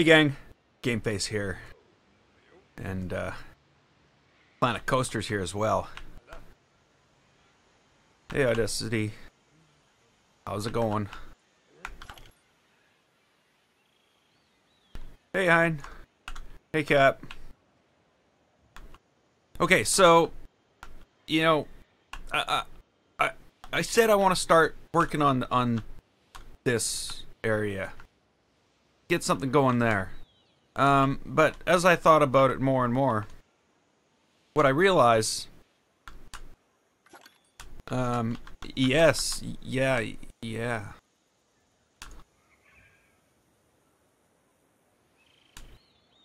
Hey gang, GameFace here, and Planet Coaster's here as well. Hey Audacity, how's it going? Hey Hein, hey Cap. Okay, so I I said I want to start working on this area. Get something going there. But as I thought about it more and more, what I realized, yes, yeah.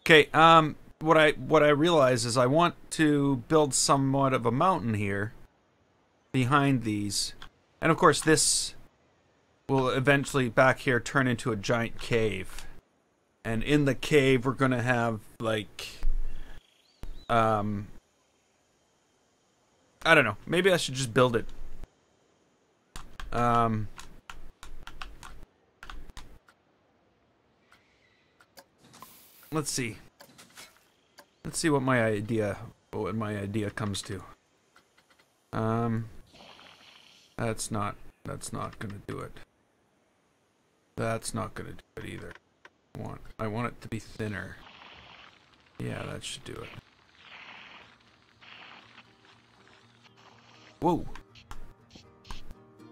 Okay, what I realize is I want to build somewhat of a mountain here behind these. And of course this will eventually back here turn into a giant cave. And in the cave, we're gonna have like, I don't know. Maybe I should just build it. Let's see. Let's see what my idea comes to. That's not gonna do it. That's not gonna do it either. I want it to be thinner. Yeah, that should do it. Whoa!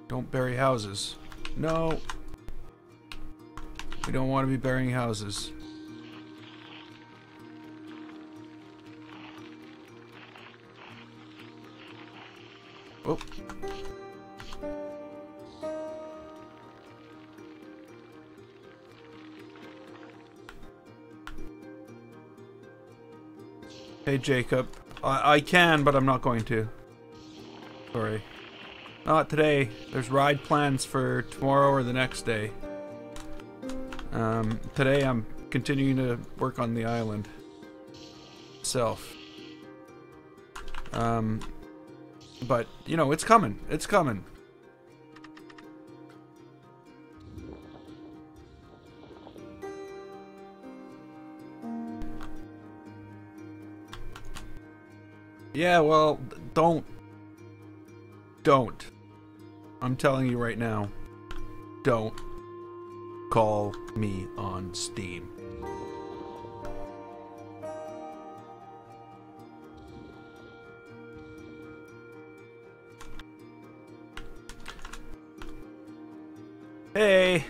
Don't bury houses. No! We don't want to be burying houses. Oh. Hey Jacob, I can, but I'm not going to. Sorry. Not today. There's ride plans for tomorrow or the next day. Today I'm continuing to work on the island itself. But, you know, it's coming. It's coming. Yeah, well, don't. I'm telling you right now, don't call me on Steam. Hey!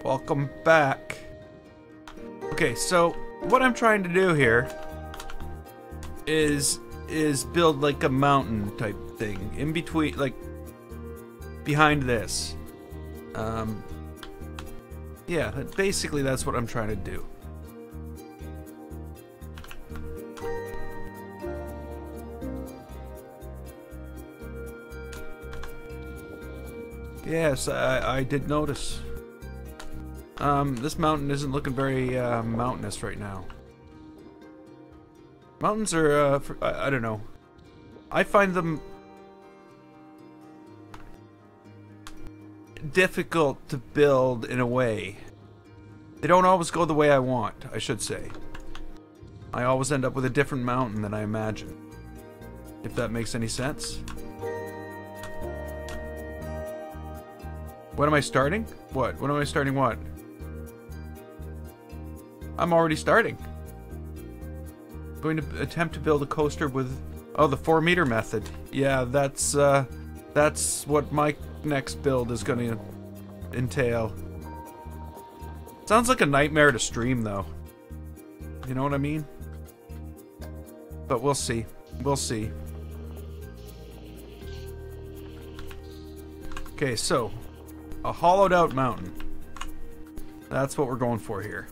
Welcome back. Okay, so what I'm trying to do here is build like a mountain type thing in between, like behind this. Yeah, basically that's what I'm trying to do. Yes, I did notice. This mountain isn't looking very mountainous right now. Mountains are, I don't know. I find them difficult to build in a way. They don't always go the way I want, I should say. I always end up with a different mountain than I imagine. If that makes any sense. When am I starting? What? When am I starting what? I'm already starting. Going to attempt to build a coaster with, oh, the 4-meter method. Yeah, that's what my next build is going to entail. Sounds like a nightmare to stream, though. You know what I mean? But we'll see. We'll see. Okay, so a hollowed out mountain. That's what we're going for here.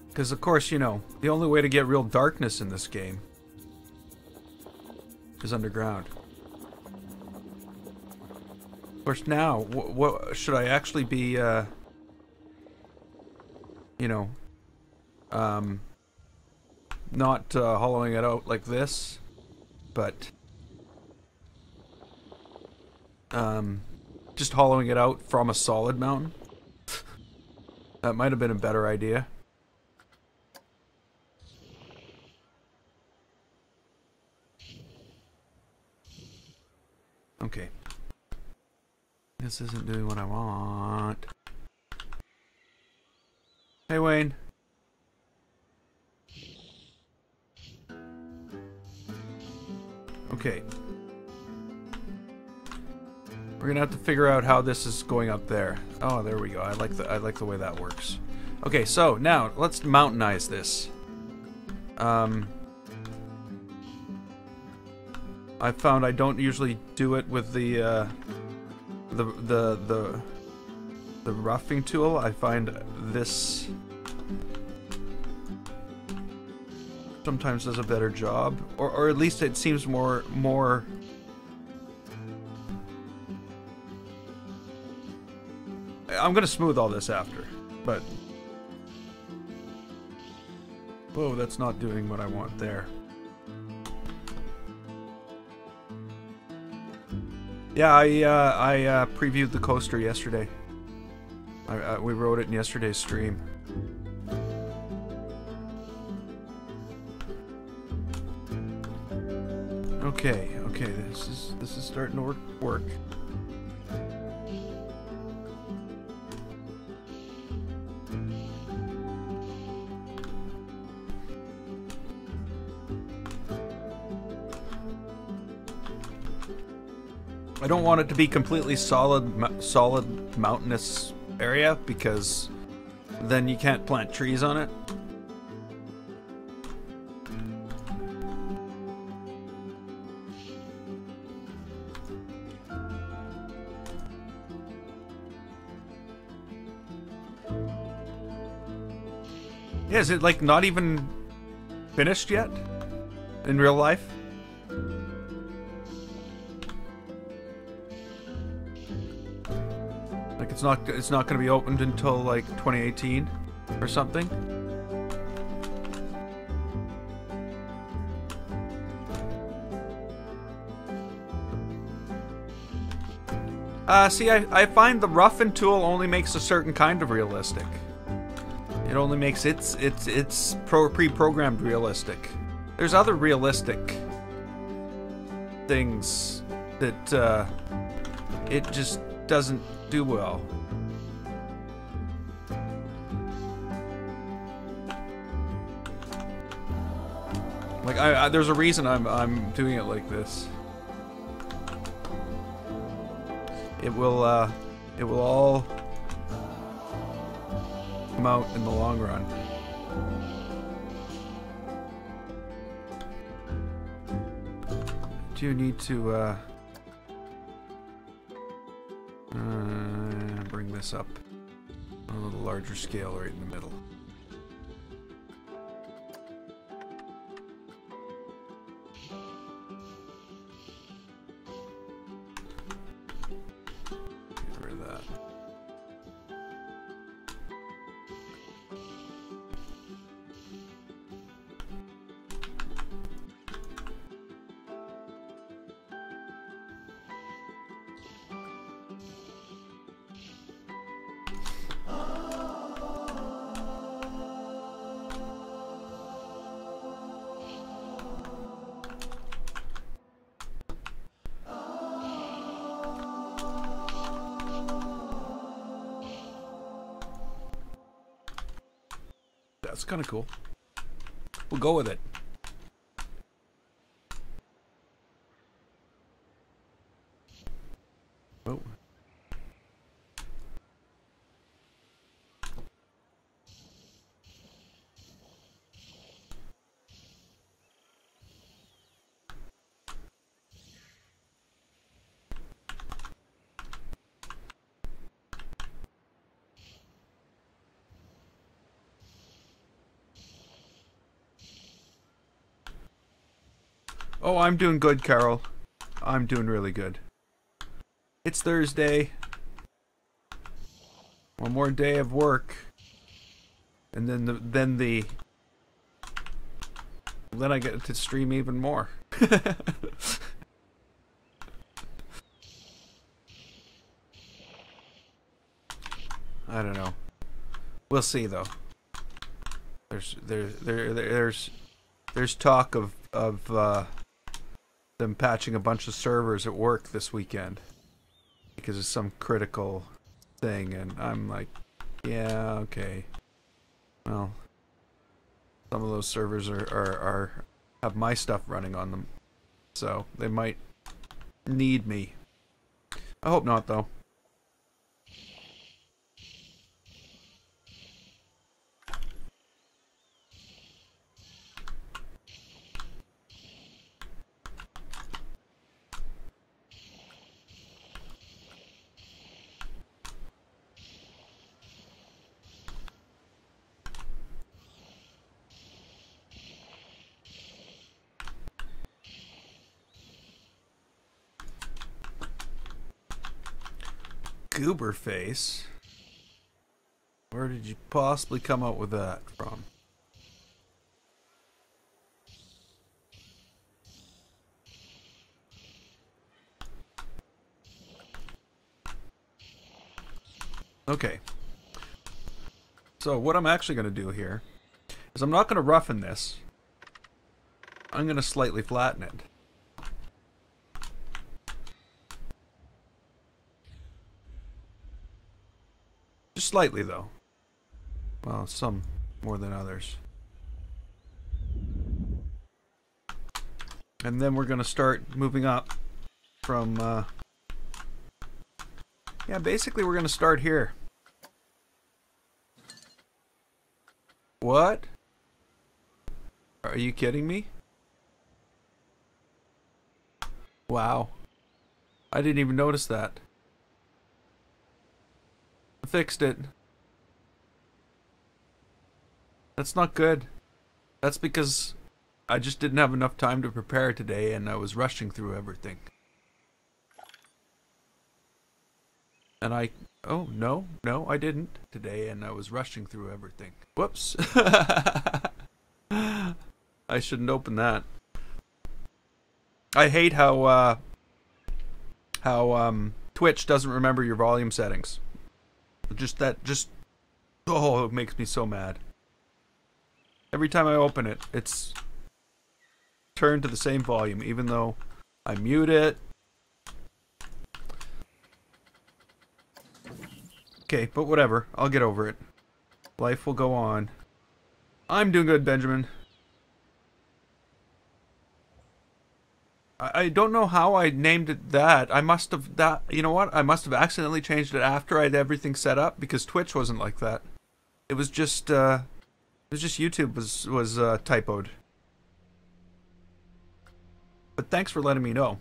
Because, of course, you know, the only way to get real darkness in this game is underground. Of course, now, what should I actually be, you know, not hollowing it out like this, but just hollowing it out from a solid mountain. That might have been a better idea. Okay. This isn't doing what I want. Hey, Wayne. Okay. We're gonna have to figure out how this is going up there. Oh, there we go. I like the way that works. Okay, so now let's mountainize this. I found I don't usually do it with the roughing tool. I find this sometimes does a better job, or at least it seems more. I'm gonna smooth all this after, but whoa, that's not doing what I want there. Yeah, I previewed the coaster yesterday. We wrote it in yesterday's stream. Okay, this is starting to work. I don't want it to be completely solid mountainous area, because then you can't plant trees on it. Yeah, is it like not even finished yet in real life? Like it's not going to be opened until like 2018 or something. See, I find the roughen tool only makes a certain kind of realistic. It only makes it's pre-programmed realistic. There's other realistic things that it just doesn't do well. Like there's a reason I'm doing it like this. It will all come out in the long run. Do you need to bring this up on a little larger scale right in the middle? Get rid of that. That's kind of cool. We'll go with it. Oh. Oh, I'm doing good, Carol. I'm doing really good. It's Thursday. One more day of work. And then I get to stream even more. I don't know. We'll see though. There's talk of them patching a bunch of servers at work this weekend because of some critical thing, and I'm like, yeah, okay. Well, some of those servers are have my stuff running on them, so they might need me. I hope not, though. Goober face? Where did you possibly come up with that from? Okay. So what I'm actually going to do here is I'm not going to roughen this. I'm going to slightly flatten it. Just slightly, though. Well, some more than others. And then we're going to start moving up from... yeah, basically we're going to start here. What? Are you kidding me? Wow. I didn't even notice that. Fixed it. That's not good. That's because I just didn't have enough time to prepare today and I was rushing through everything. And oh, no, I didn't today and I was rushing through everything. Whoops. I shouldn't open that. I hate how Twitch doesn't remember your volume settings. Oh, it makes me so mad. Every time I open it, it's turned to the same volume, even though I mute it. Okay, but whatever. I'll get over it. Life will go on. I'm doing good, Benjamin. I don't know how I named it that. I must have you know what? I must have accidentally changed it after I had everything set up because Twitch wasn't like that. It was just YouTube was typoed. But thanks for letting me know.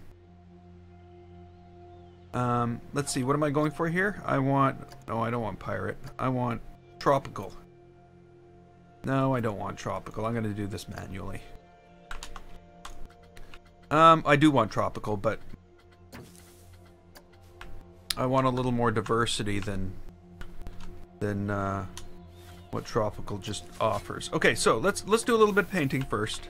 Let's see. What am I going for here? No, I don't want pirate. I want tropical. No, I don't want tropical. I'm going to do this manually. I do want tropical, but I want a little more diversity than what tropical just offers. Okay, so let's do a little bit of painting first.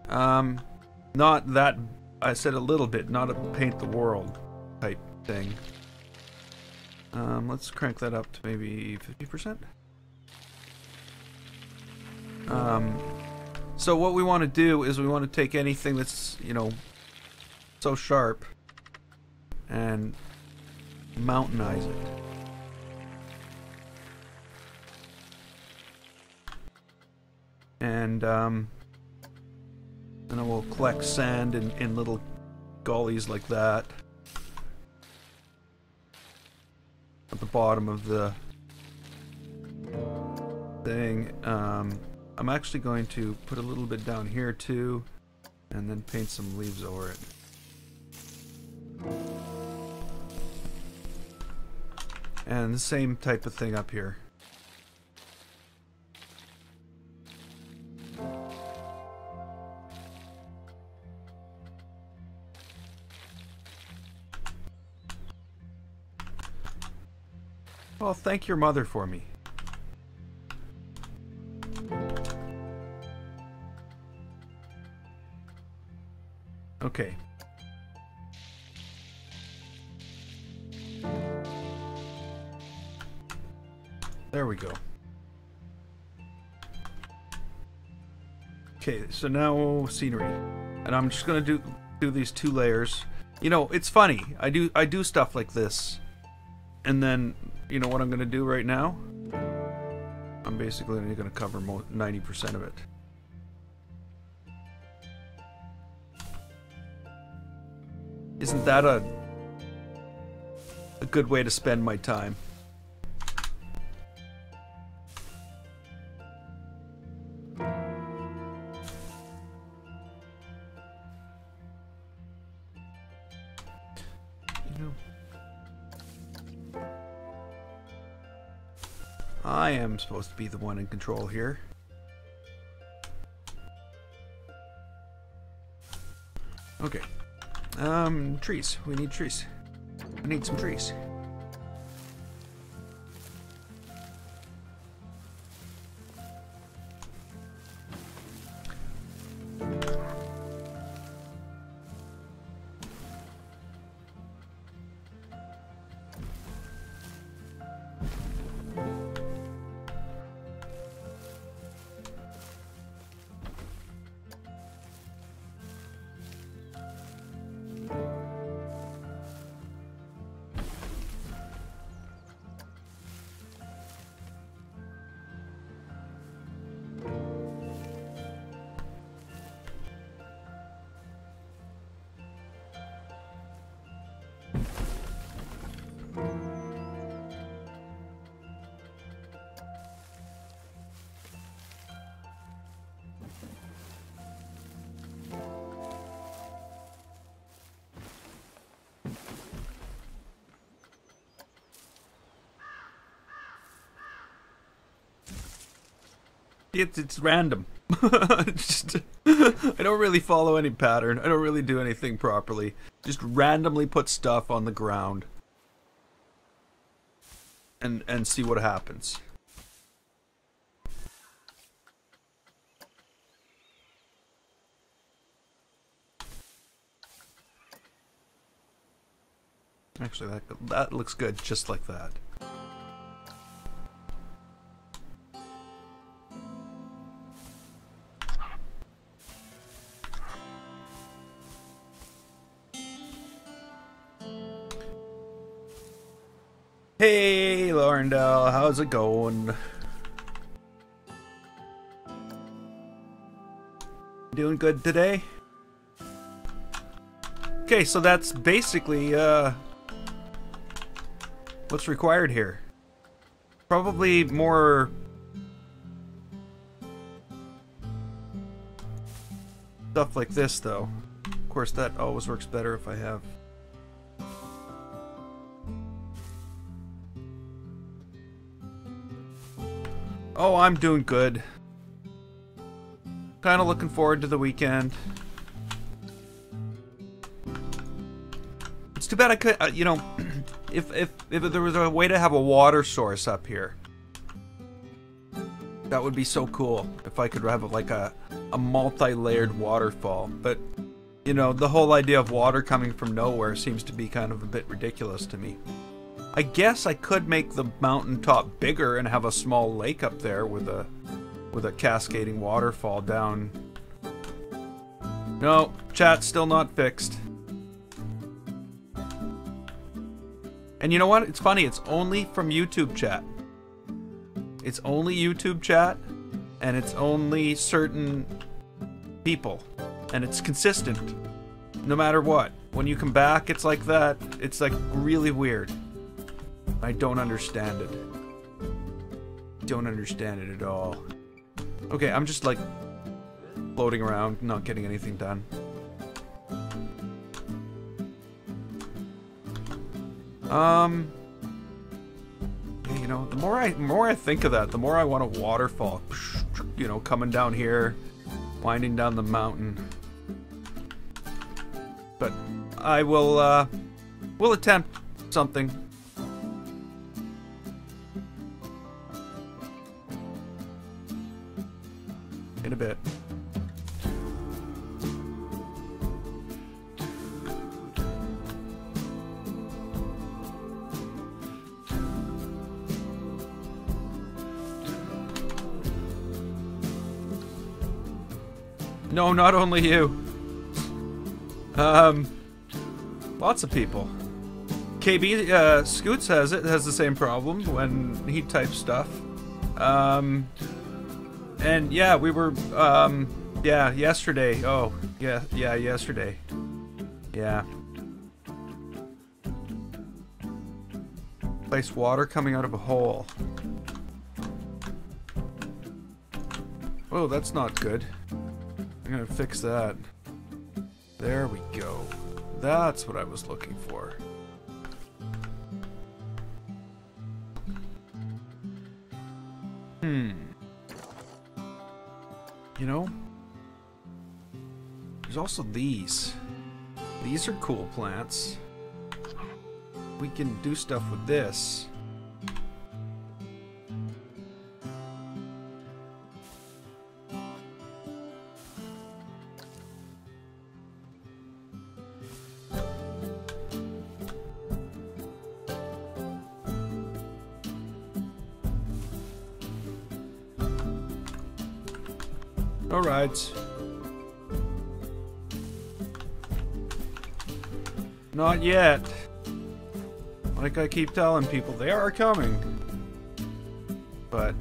Not that I said a little bit, not a paint the world type thing. Let's crank that up to maybe 50%. So what we want to do is we want to take anything that's, you know, so sharp and mountainize it. And then we'll collect sand in little gullies like that at the bottom of the thing. I'm actually going to put a little bit down here too, and then paint some leaves over it. And the same type of thing up here. Well, thank your mother for me. Okay. There we go. Okay, so now scenery. And I'm just gonna do these 2 layers. You know, it's funny. I do stuff like this. And then, you know what I'm gonna do right now? I'm basically only gonna cover 90% of it. Isn't that a good way to spend my time? I am supposed to be the one in control here. Okay. Trees. We need trees. I need some trees. It's random. Just, I don't really follow any pattern. I don't really do anything properly. Just randomly put stuff on the ground and see what happens. Actually, that looks good just like that. Hey, Laurendale, how's it going? Doing good today? Okay, so that's basically what's required here. Probably more stuff like this, though. Of course, that always works better if I have. Oh, I'm doing good. Kind of looking forward to the weekend. It's too bad I could, you know, if there was a way to have a water source up here, that would be so cool. If I could have like a multi-layered waterfall, but you know, the whole idea of water coming from nowhere seems to be kind of a bit ridiculous to me. I guess I could make the mountaintop bigger and have a small lake up there with a cascading waterfall down. No, chat's still not fixed. And you know what? It's funny, it's only from YouTube chat. It's only YouTube chat, and it's only certain people. And it's consistent, no matter what. When you come back, it's like that. It's like really weird. I don't understand it. Don't understand it at all. Okay, I'm just like floating around, not getting anything done. Yeah, you know, the more I think of that, the more I want a waterfall. You know, coming down here, winding down the mountain. But I will attempt something. In a bit. No, not only you. Lots of people. KB Scoots has the same problem when he types stuff. And yeah, we were yeah, yesterday. Oh, yeah, yesterday. Yeah. Place water coming out of a hole. Oh, that's not good. I'm gonna fix that. There we go. That's what I was looking for. You know, there's also these. These are cool plants. We can do stuff with this. All right. Not yet. Like I keep telling people, they are coming. But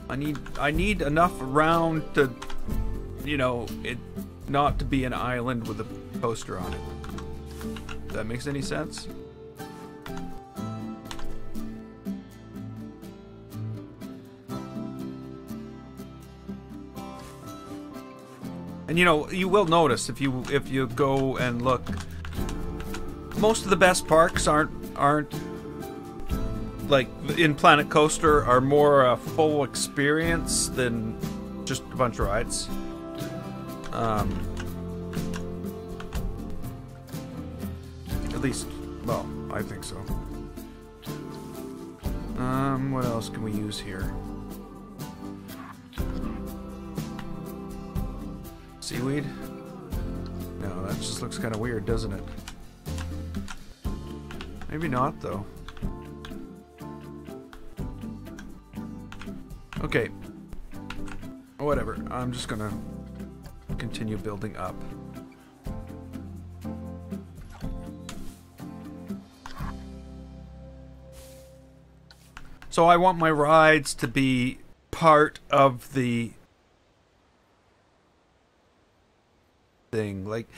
I need enough around to, you know, it not to be an island with a poster on it. If that makes any sense? And you know, you will notice if you go and look, most of the best parks aren't like in Planet Coaster are more a full experience than just a bunch of rides. At least, well, I think so. What else can we use here? Seaweed? No, that just looks kind of weird, doesn't it? Maybe not, though. Okay. Whatever. I'm just gonna continue building up. So I want my rides to be part of the thing, like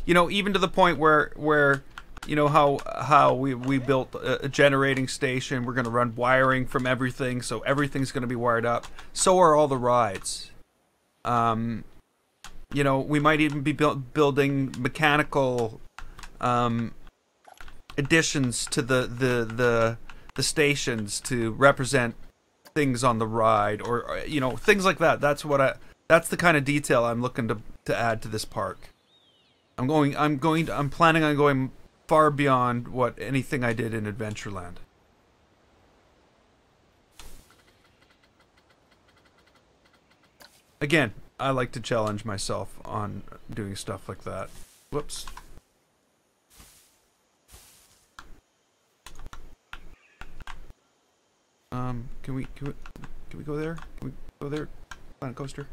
you know, even to the point where you know how we built a generating station. We're gonna run wiring from everything, so everything's gonna be wired up. So are all the rides. You know, we might even be building mechanical additions to the stations to represent things on the ride, or you know, things like that. That's the kind of detail I'm looking to add to this park. I'm planning on going far beyond what anything I did in Adventureland. Again, I like to challenge myself on doing stuff like that. Whoops. Can we go there? Can we go there? Planet Coaster?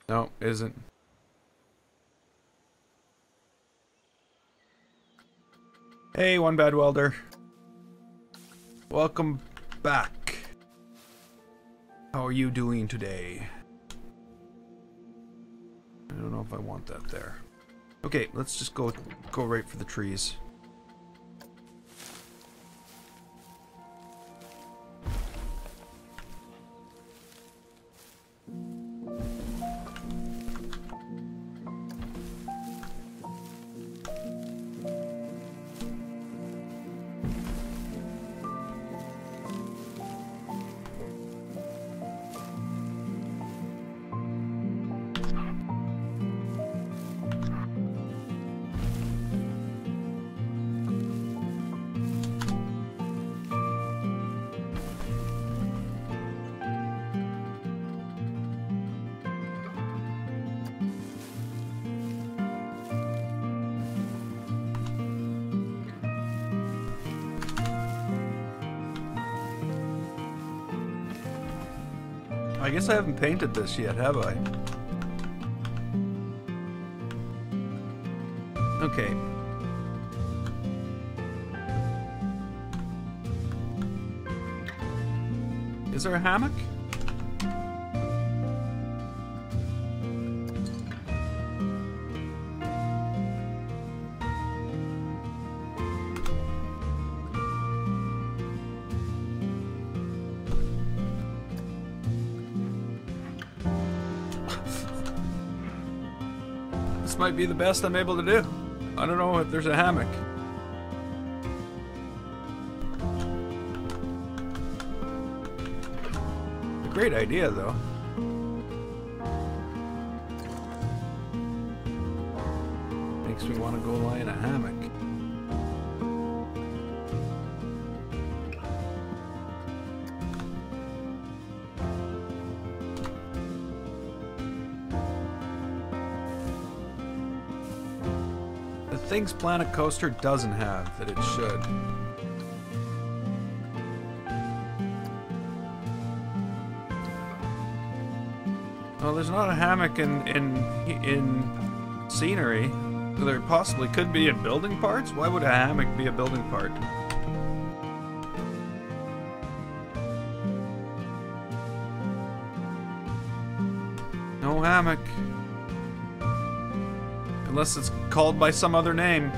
No, isn't. Hey, One Bad Welder. Welcome back. How are you doing today? I don't know if I want that there. Okay, let's just go right for the trees. I guess I haven't painted this yet, have I? Okay. Is there a hammock? This might be the best I'm able to do. I don't know if there's a hammock. Great idea, though. Makes me want to go lie in a hammock. The things Planet Coaster doesn't have that it should. Well, there's not a hammock in scenery. There possibly could be in building parts? Why would a hammock be a building part? No hammock. Unless it's called by some other name.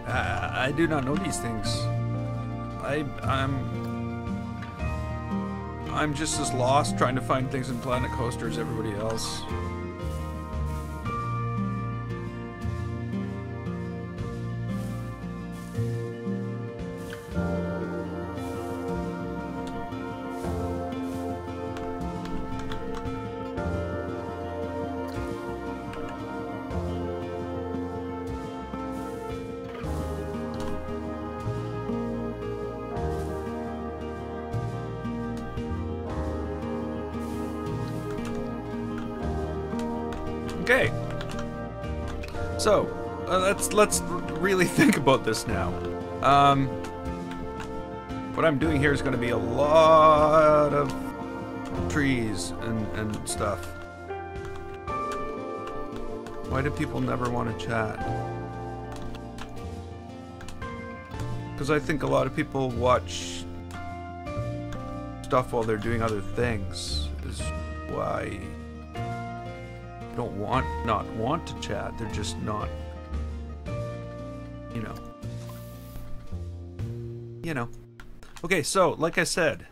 I do not know these things. I'm just as lost trying to find things in Planet Coaster as everybody else. Okay, so let's really think about this now. What I'm doing here is going to be a lot of trees and stuff. Why do people never want to chat? Because I think a lot of people watch stuff while they're doing other things. Is why. Don't not want to chat, they're just not, you know. Okay, so like I said,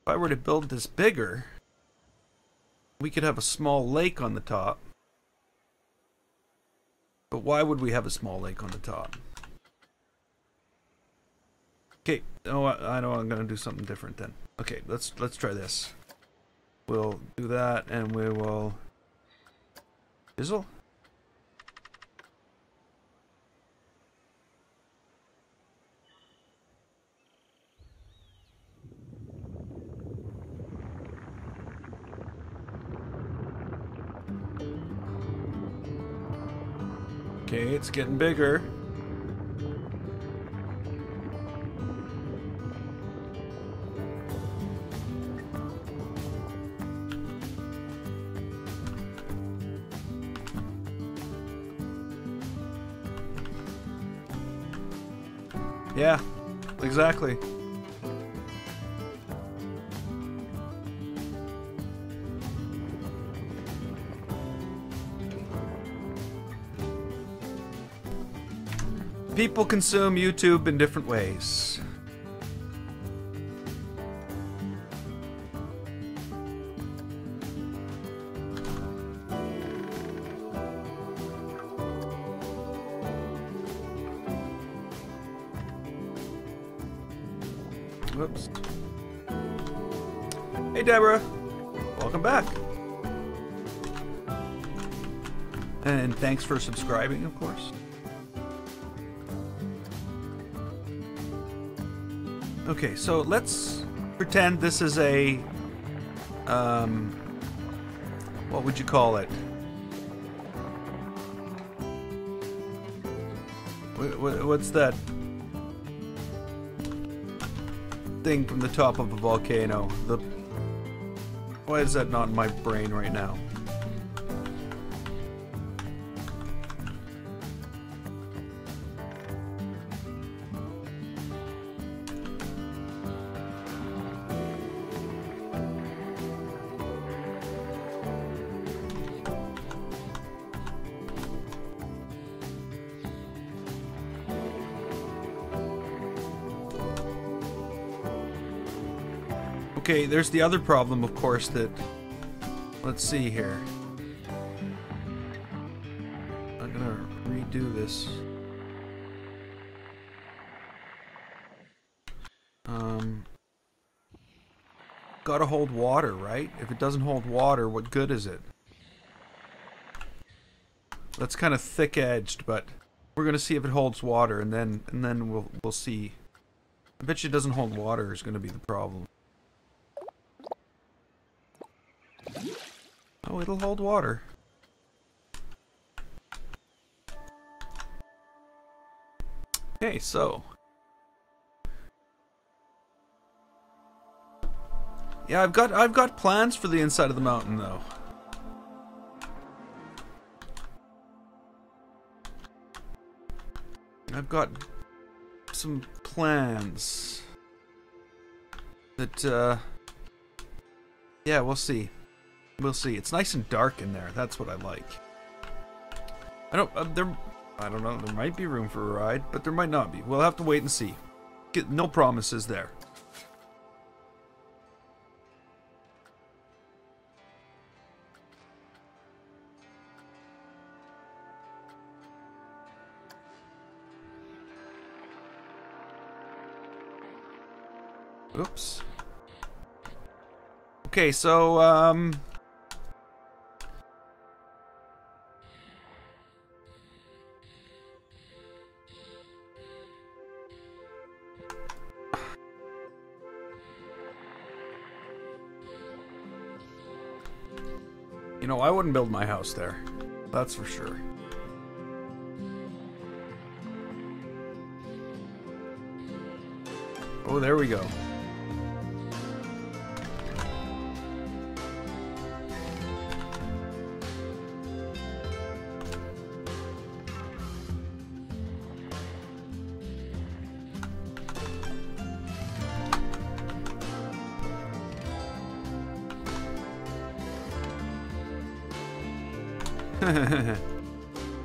if I were to build this bigger, we could have a small lake on the top. But why would we have a small lake on the top? Okay, oh, I know I'm gonna do something different then. Okay, let's try this. We'll do that and we will Fizzle? Okay, it's getting bigger. Yeah, exactly. People consume YouTube in different ways. Whoops. Hey Deborah, welcome back. And thanks for subscribing, of course. Okay, so let's pretend this is a, what would you call it? What's that? thing from the top of a volcano. Why is that not in my brain right now? Okay, there's the other problem, of course, that... Let's see here. I'm gonna redo this. Gotta hold water, right? If it doesn't hold water, what good is it? That's kind of thick-edged, but we're gonna see if it holds water, and then we'll see. I bet you it doesn't hold water is gonna be the problem. Oh, it'll hold water. Okay, so yeah, I've got plans for the inside of the mountain though. I've got some plans that yeah, we'll see. We'll see. It's nice and dark in there. That's what I like. I don't know. There might be room for a ride, but there might not be. We'll have to wait and see. No promises there. Oops. Okay, so you know, I wouldn't build my house there. That's for sure. Oh, there we go.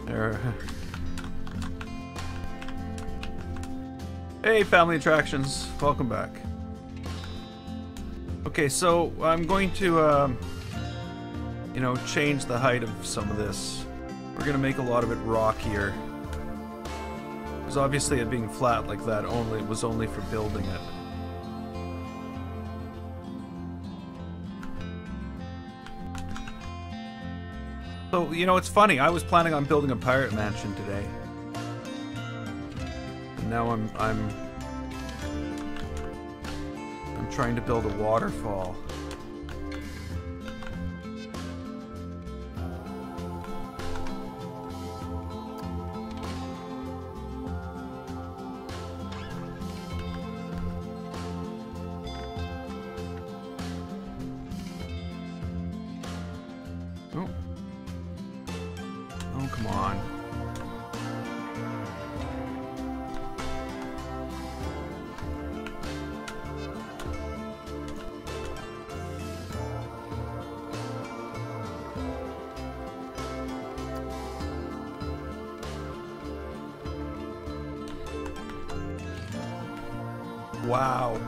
There. Hey, family attractions, welcome back. Okay, so I'm going to, you know, change the height of some of this. We're gonna make a lot of it rockier, because obviously it being flat like that was only for building it. So, you know, it's funny, I was planning on building a pirate mansion today. And now I'm trying to build a waterfall. Oh. Oh, come on. Wow.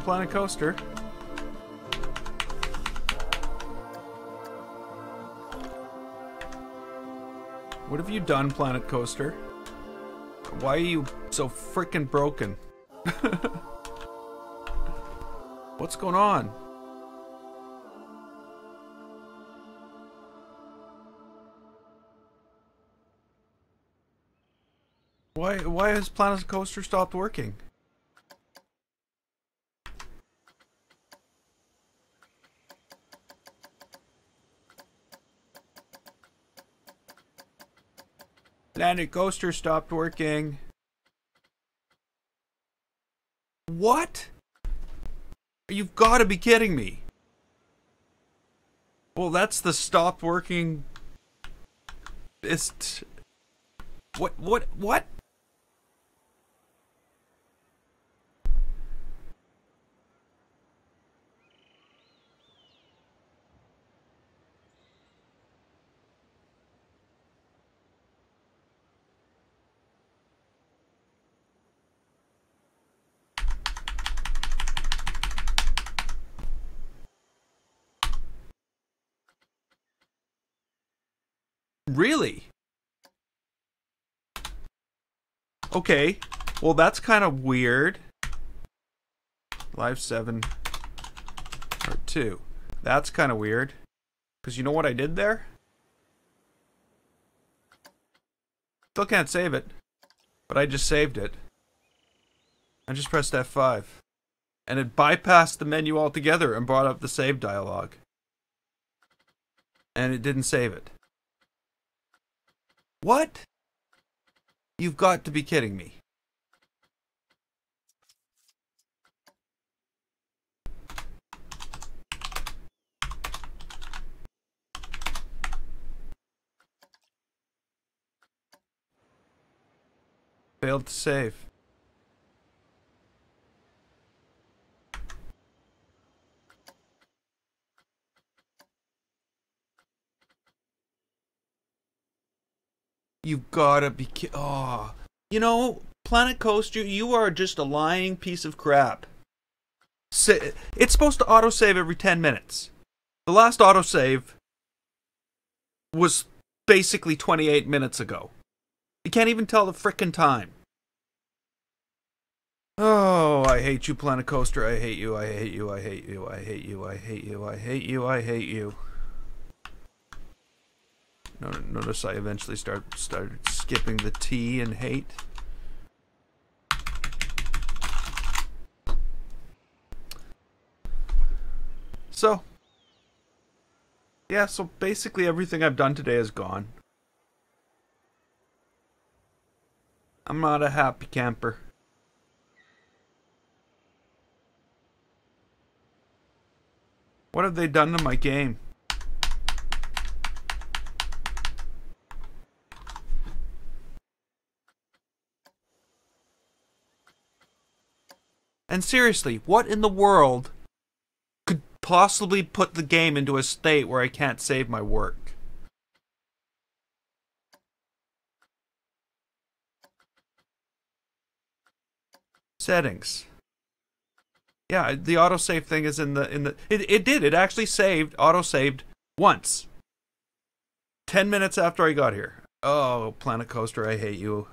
Planet Coaster. What have you done, Planet Coaster? Why are you so frickin' broken? What's going on? Why has Planet Coaster stopped working? Planet Coaster stopped working. What? You've got to be kidding me. Well, that's the stop working. It's... What? Really? Okay. Well, that's kind of weird. Live 7 part 2. That's kind of weird. Because you know what I did there? Still can't save it. But I just saved it. I just pressed F5. And it bypassed the menu altogether and brought up the save dialog. And it didn't save it. What? You've got to be kidding me. Failed to save. You've gotta be oh. You know, Planet Coaster, you are just a lying piece of crap. It's supposed to autosave every 10 minutes. The last autosave was basically 28 minutes ago. You can't even tell the frickin' time. Oh, I hate you, Planet Coaster. I hate you, I hate you, I hate you, I hate you, I hate you, I hate you, I hate you. Notice I eventually started skipping the T in hate. So, yeah, so basically everything I've done today is gone. I'm not a happy camper. What have they done to my game? And seriously, what in the world could possibly put the game into a state where I can't save my work? Settings. Yeah, the autosave thing is in the it actually autosaved once. 10 minutes after I got here. Oh, Planet Coaster, I hate you.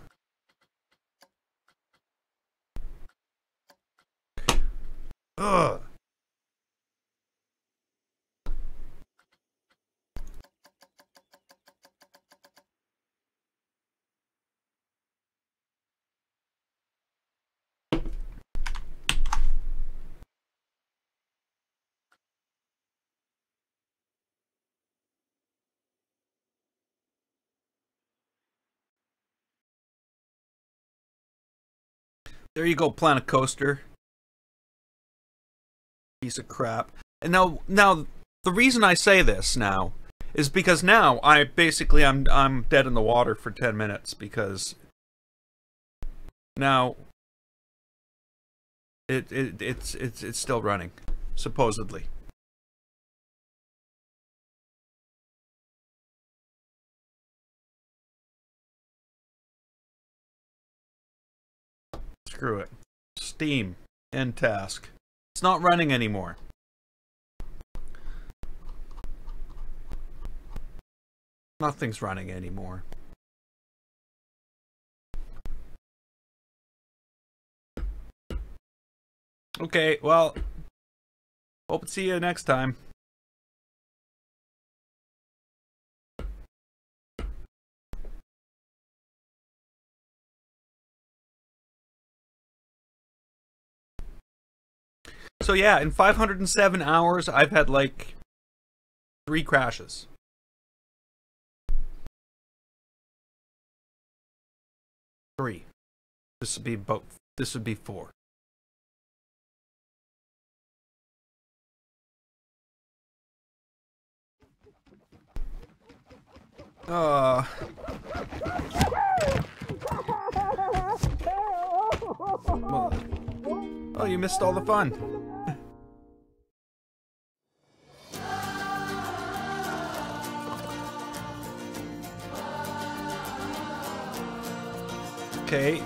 Ugh. There you go, Planet Coaster. Piece of crap. And now the reason I say this now is because now I'm dead in the water for 10 minutes because now it's still running, supposedly. Screw it. Steam. End task. It's not running anymore. Nothing's running anymore. Okay, well, hope to see you next time. So yeah, in 507 hours, I've had like 3 crashes. 3. This would be 4. Oh, you missed all the fun. Okay.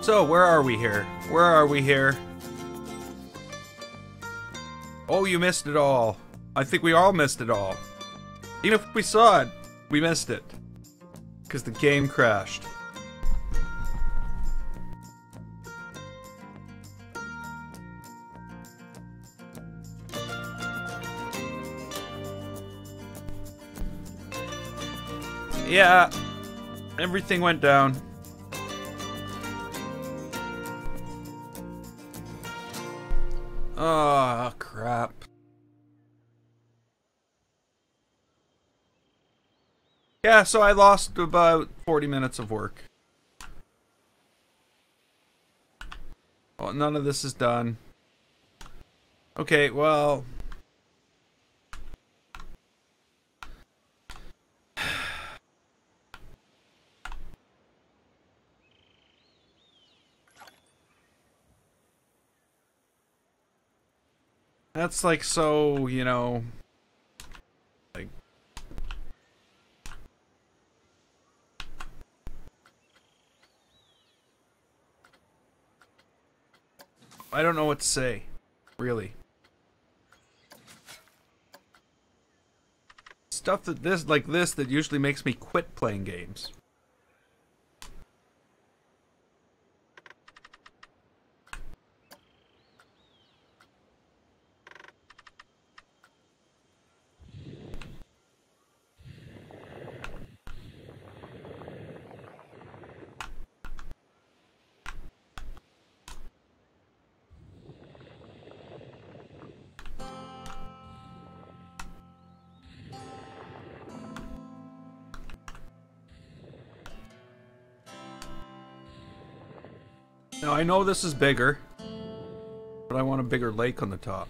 So, where are we here? Where are we here? Oh, you missed it all. I think we all missed it all. Even if we saw it, we missed it. Because the game crashed. Yeah, everything went down. Oh, crap. Yeah, so I lost about 40 minutes of work. Well, none of this is done. Okay, well... That's like so, you know... Like... I don't know what to say. Really. Stuff that that usually makes me quit playing games. Now, I know this is bigger, but I want a bigger lake on the top.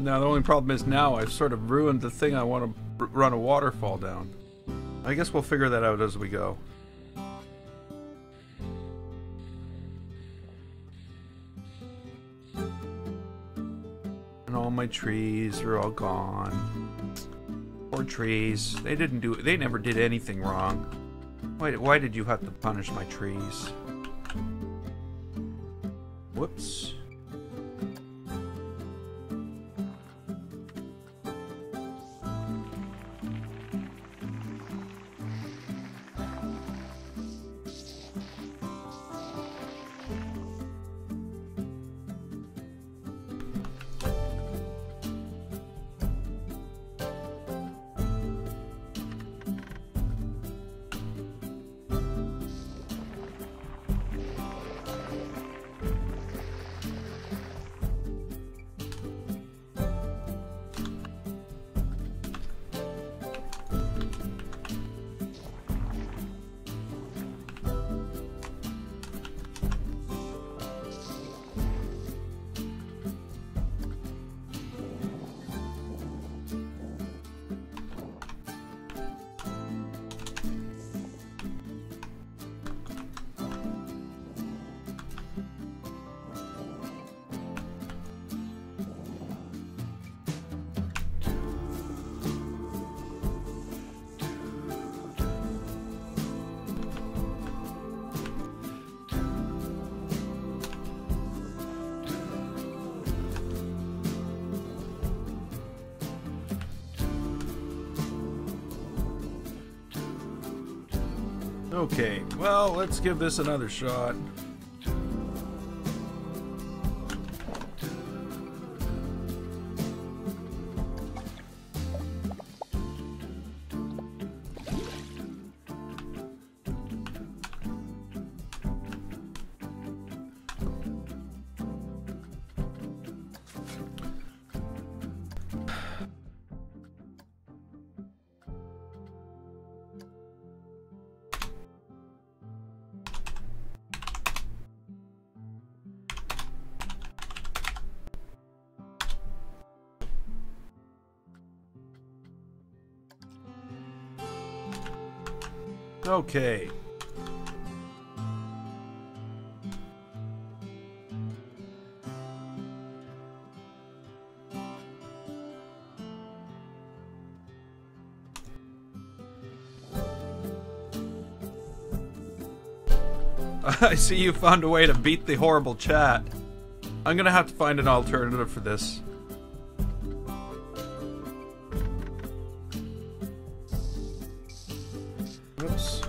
Now, the only problem is now I've sort of ruined the thing I want to run a waterfall down. I guess we'll figure that out as we go. And all my trees are all gone. Poor trees. They never did anything wrong. Why did you have to punish my trees? Whoops. Okay, well, let's give this another shot. Okay. I see you found a way to beat the horrible chat. I'm gonna have to find an alternative for this. Whoops.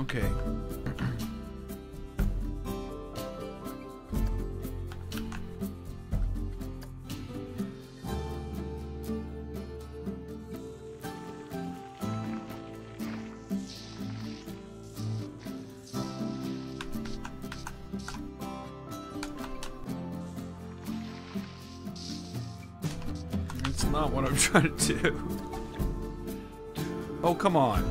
Okay. That's not what I'm trying to do. Oh, come on.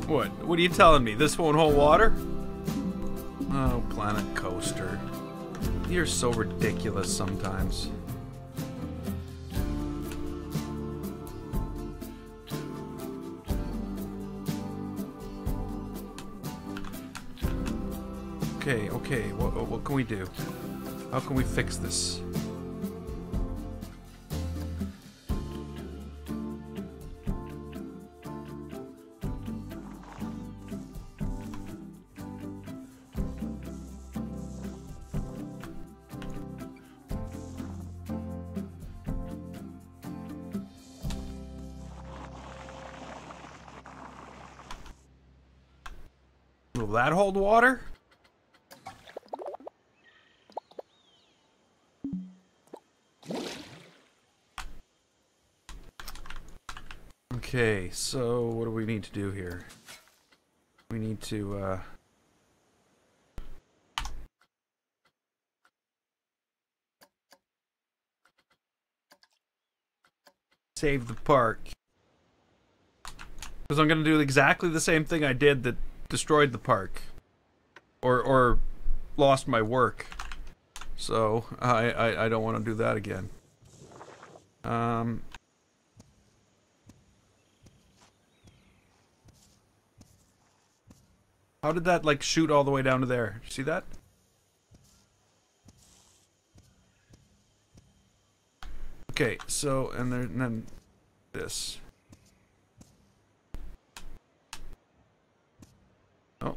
What are you telling me? This won't hold water? Oh, Planet Coaster. You're so ridiculous sometimes. Okay, what can we do? How can we fix this? Will that hold water? Okay, so what do we need to do here? We need to, save the park. Because I'm gonna do exactly the same thing I did that destroyed the park. Or lost my work. So, I don't want to do that again. How did that, like, shoot all the way down to there? See that? Okay, so, and then this. Oh.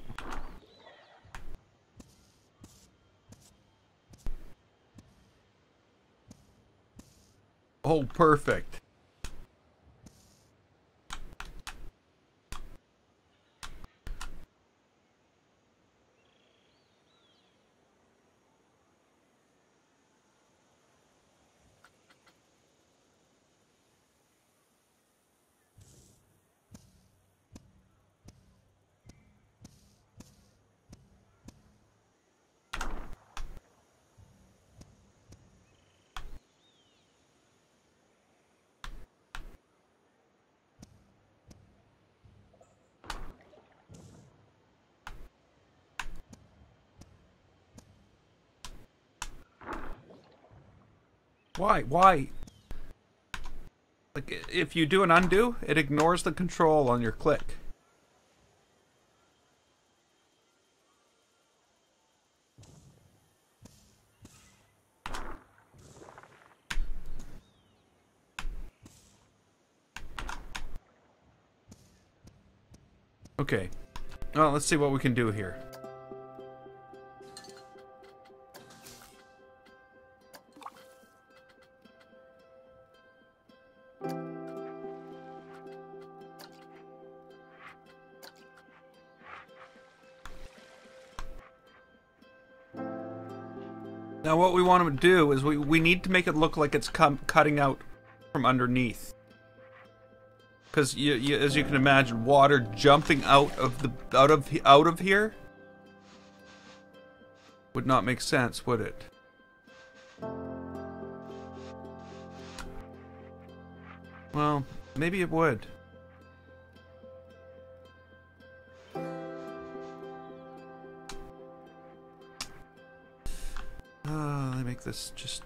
Oh, perfect. Why? Like, if you do an undo, it ignores the control on your click. Okay. Well, let's see what we can do here. Now what we want to do is we need to make it look like it's cutting out from underneath. Because as you can imagine, water jumping out of here would not make sense, would it? Well, maybe it would. Let me make this just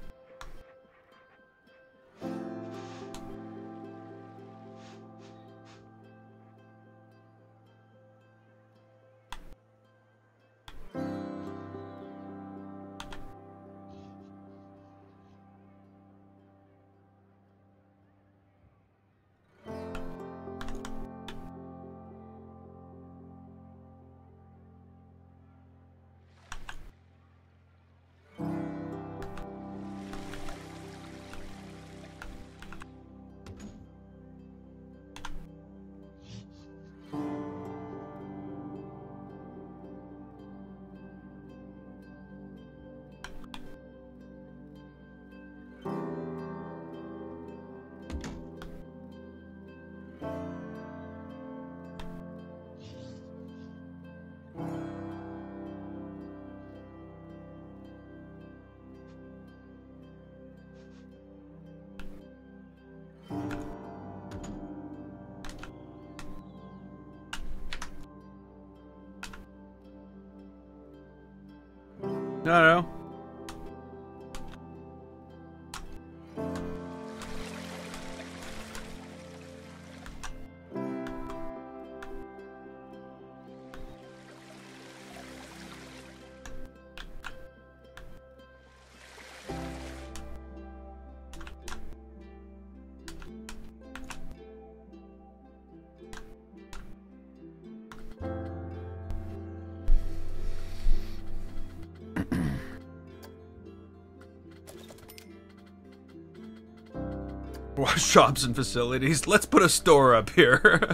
No. Shops and facilities. Let's put a store up here.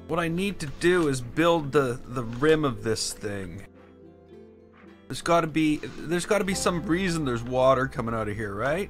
What I need to do is build the rim of this thing. There's got to be some reason there's water coming out of here, right?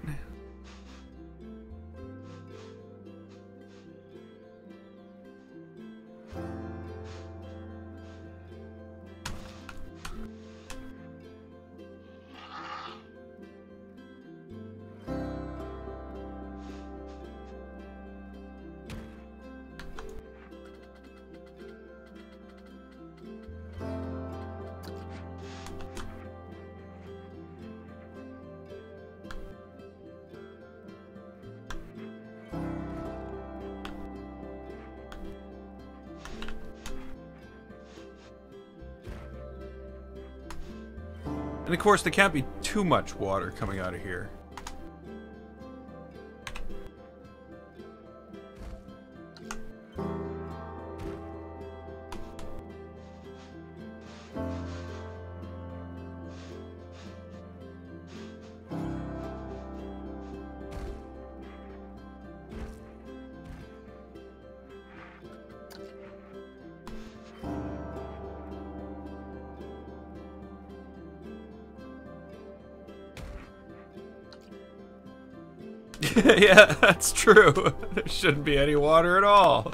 And of course, there can't be too much water coming out of here. Yeah, that's true. There shouldn't be any water at all.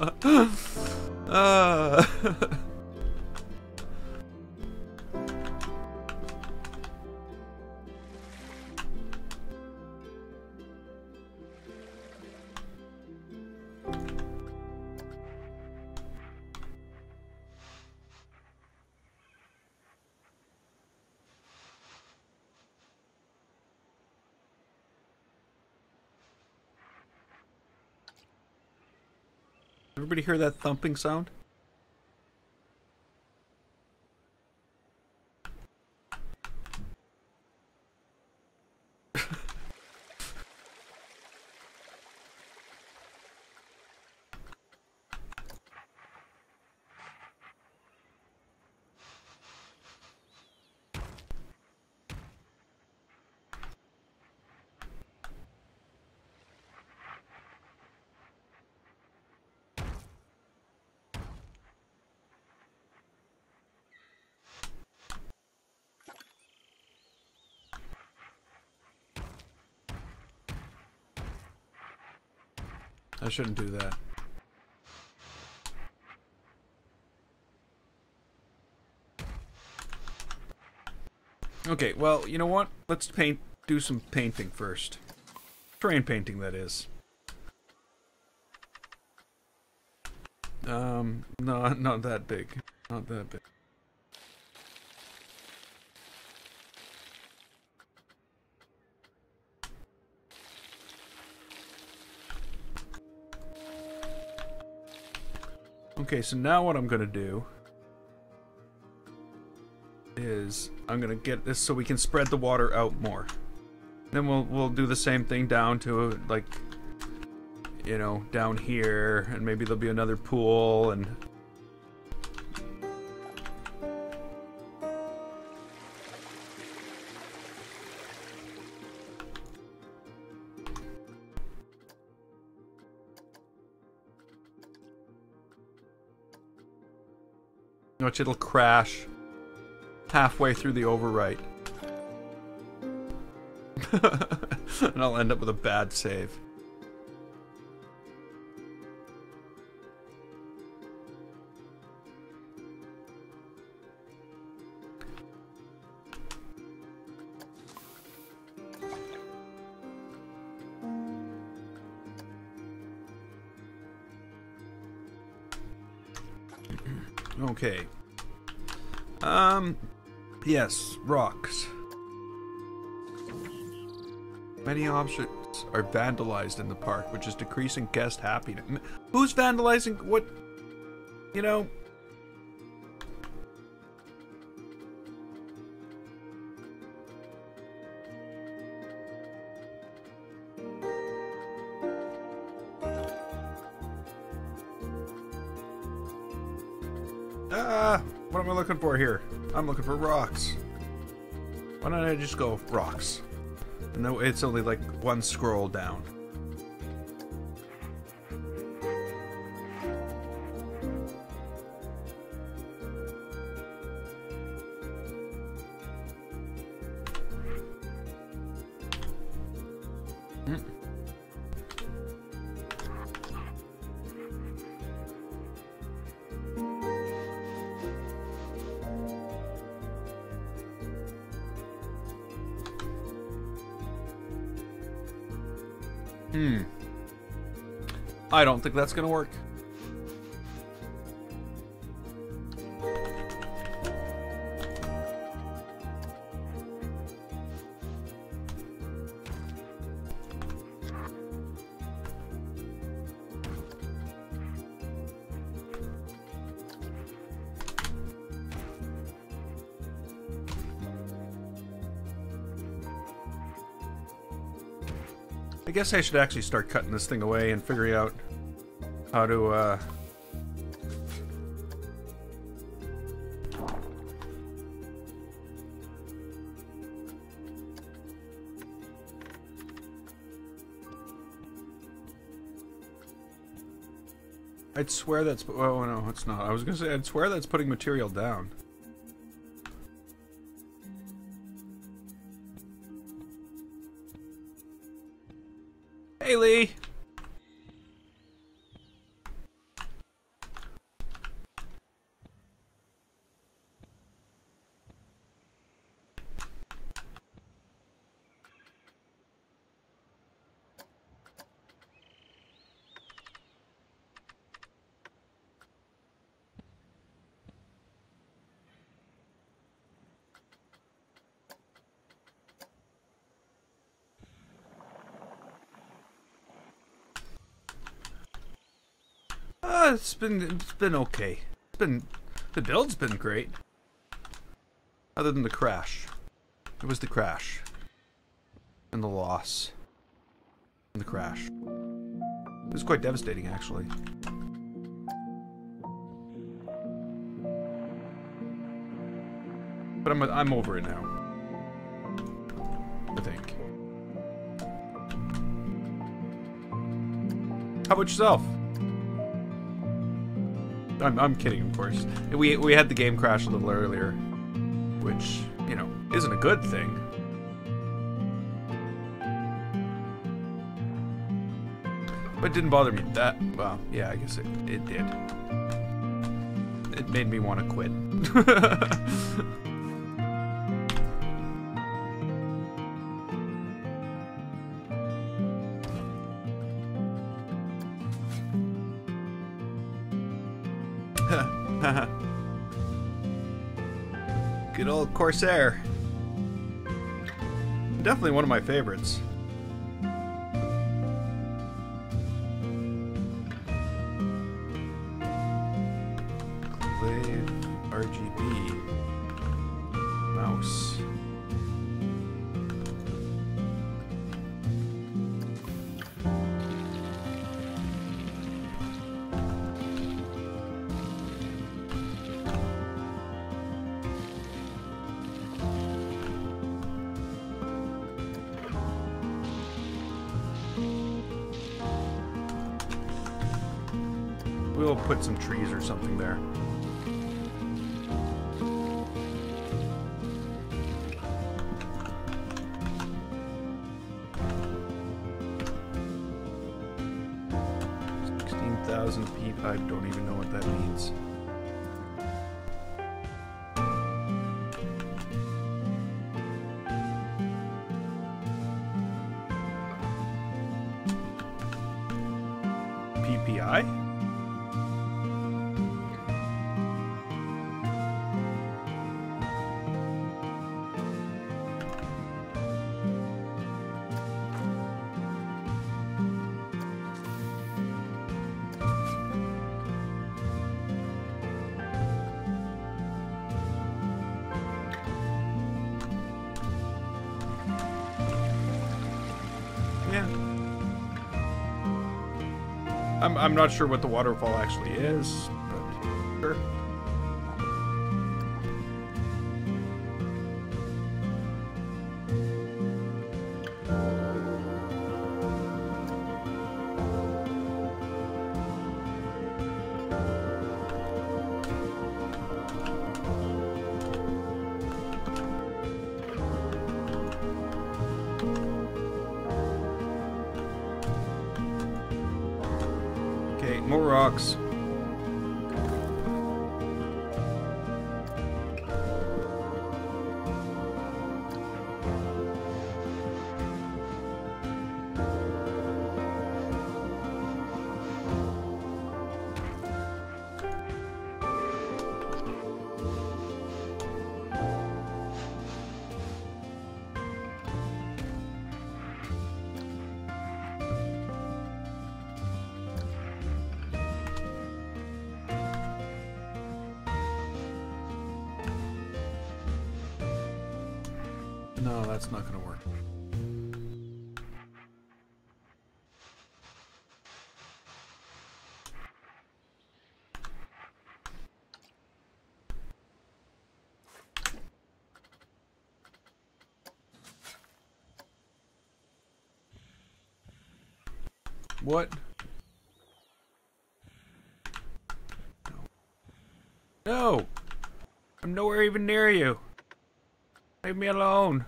Everybody hear that thumping sound? I shouldn't do that. Okay, well, you know what? Let's do some painting first. Terrain painting, that is. No, not that big. Not that big. Okay, so now what I'm gonna do is I'm gonna get this so we can spread the water out more. Then we'll do the same thing down to, like, you know, down here, and maybe there'll be another pool, and watch, it'll crash halfway through the overwrite. And I'll end up with a bad save. Okay. Yes, rocks. Many objects are vandalized in the park, which is decreasing guest happiness. Who's vandalizing what? You know? What am I looking for here? I'm looking for rocks. Why don't I just go rocks? No, it's only like one scroll down. I don't think that's gonna work. I guess I should actually start cutting this thing away and figuring out how to, I'd swear that's... Oh, no, it's not. I was gonna say, I'd swear that's putting material down. Hey, Lee! It's been okay. The build's been great. Other than the crash. It was the crash. And the loss. And the crash. It was quite devastating, actually. But I'm over it now. I think. How about yourself? I'm kidding, of course. We had the game crash a little earlier, which, you know, isn't a good thing. But it didn't bother me that... Well, yeah, I guess it did. It made me want to quit. Good old Corsair. Definitely one of my favorites. Clave RGB mouse. We'll put some trees or something there. I don't even know what that means. PPI? I'm not sure what the waterfall actually is, but sure. Okay, more rocks. No, that's not gonna work. What? No! I'm nowhere even near you. Leave me alone.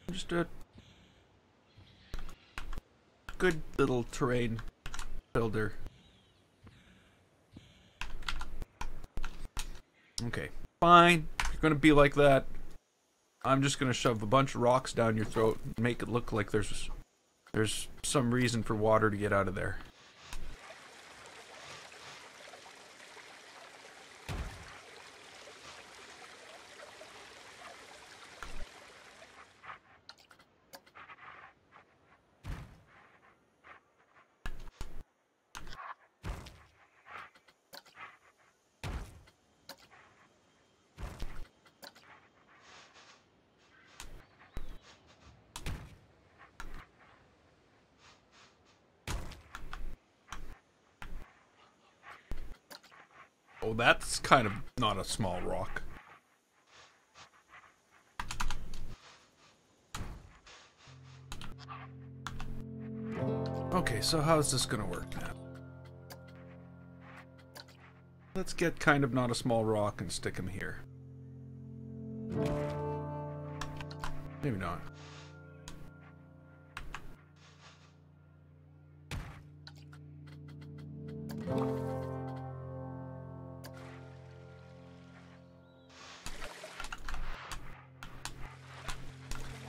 I'm just a good little terrain builder. Okay, fine. If you're gonna be like that, I'm just gonna shove a bunch of rocks down your throat and make it look like there's some reason for water to get out of there. Oh, that's kind of not a small rock. Okay, so how's this gonna work now? Let's get kind of not a small rock and stick him here. Maybe not.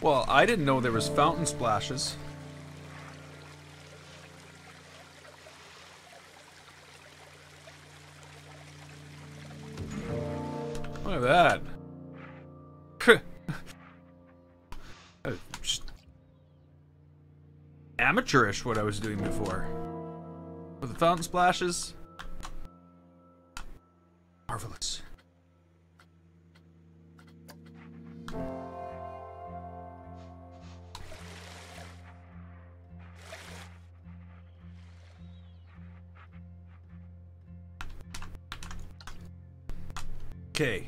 Well, I didn't know there was fountain splashes. Look at that. Just amateurish what I was doing before. With the fountain splashes. Marvelous. Okay.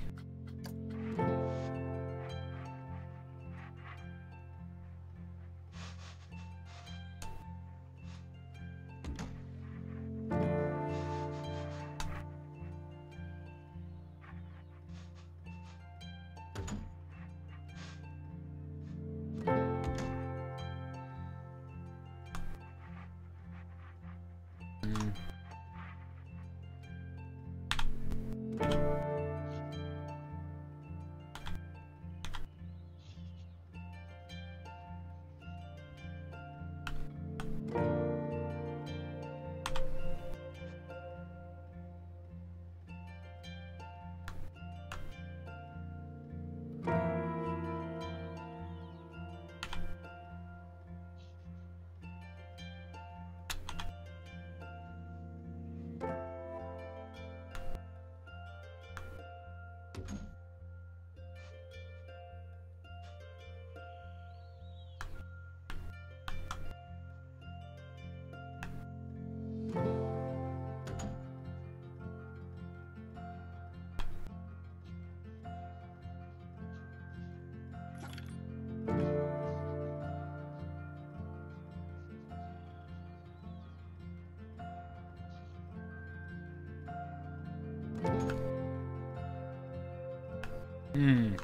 Hmm.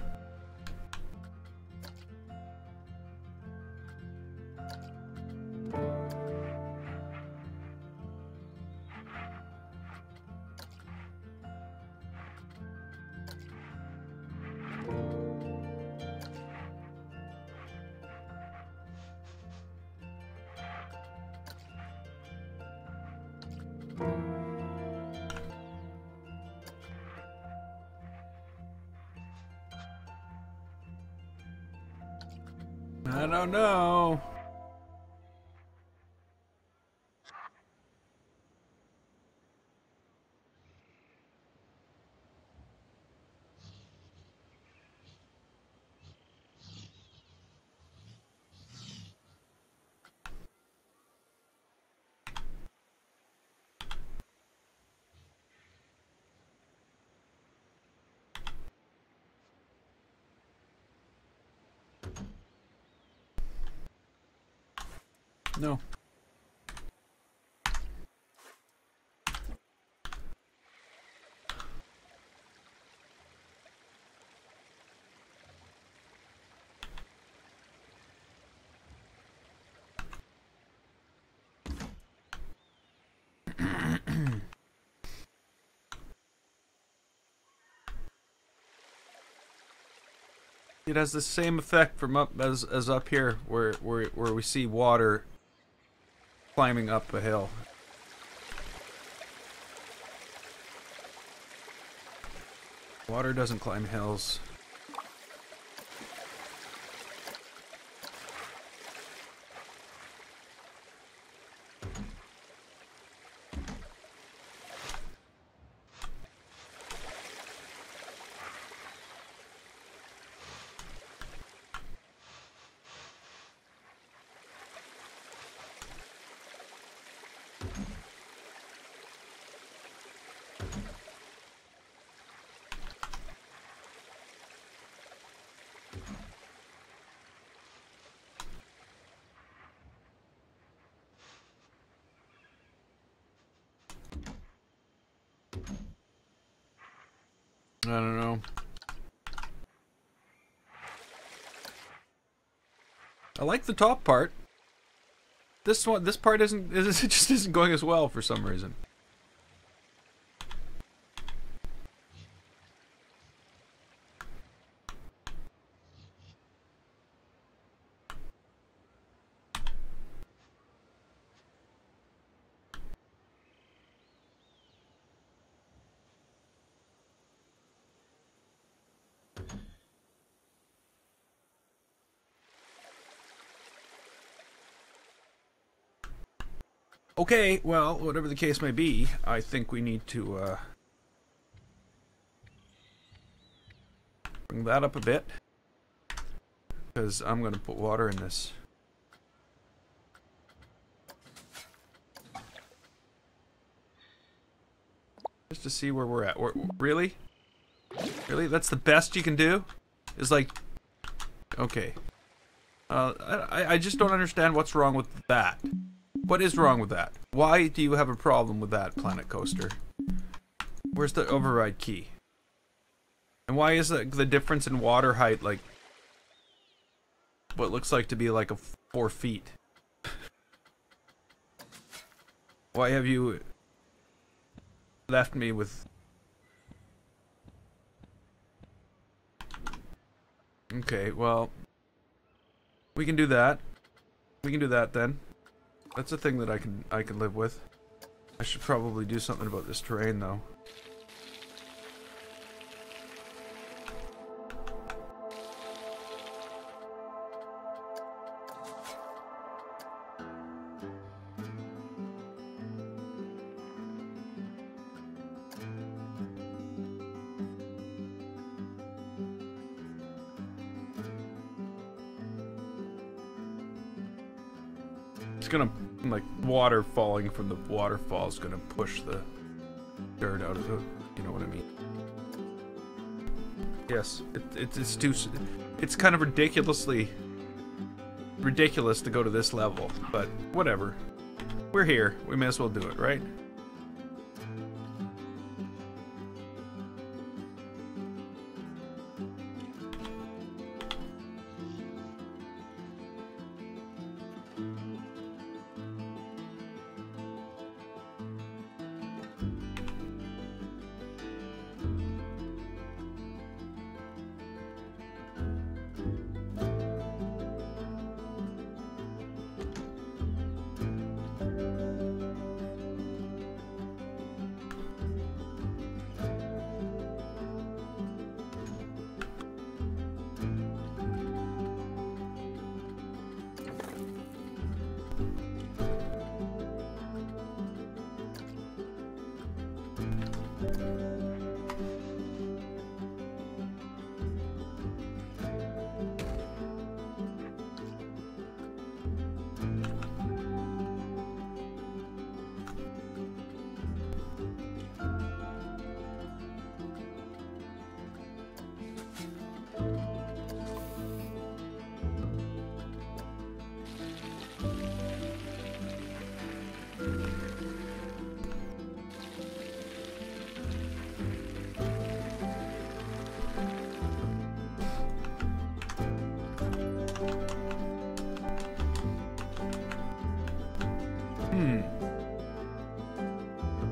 I don't know. No. It has the same effect from up as up here, where we see water climbing up a hill. Water doesn't climb hills. I don't know. I like the top part. This part it just isn't going as well for some reason. Okay, well, whatever the case may be, I think we need to bring that up a bit, because I'm going to put water in this. Just to see where we're at. Really? Really? That's the best you can do? Is like... Okay. I just don't understand what's wrong with that. What is wrong with that? Why do you have a problem with that, Planet Coaster? Where's the override key? And why is the difference in water height like what looks like to be like 4 feet? Why have you left me with... Okay, well, we can do that. We can do that then. That's a thing that I can live with. I should probably do something about this terrain though. It's gonna, like, water falling from the waterfall is gonna push the dirt out of it. You know what I mean? Yes, it's too. It's kind of ridiculous to go to this level, but whatever. We're here. We may as well do it, right?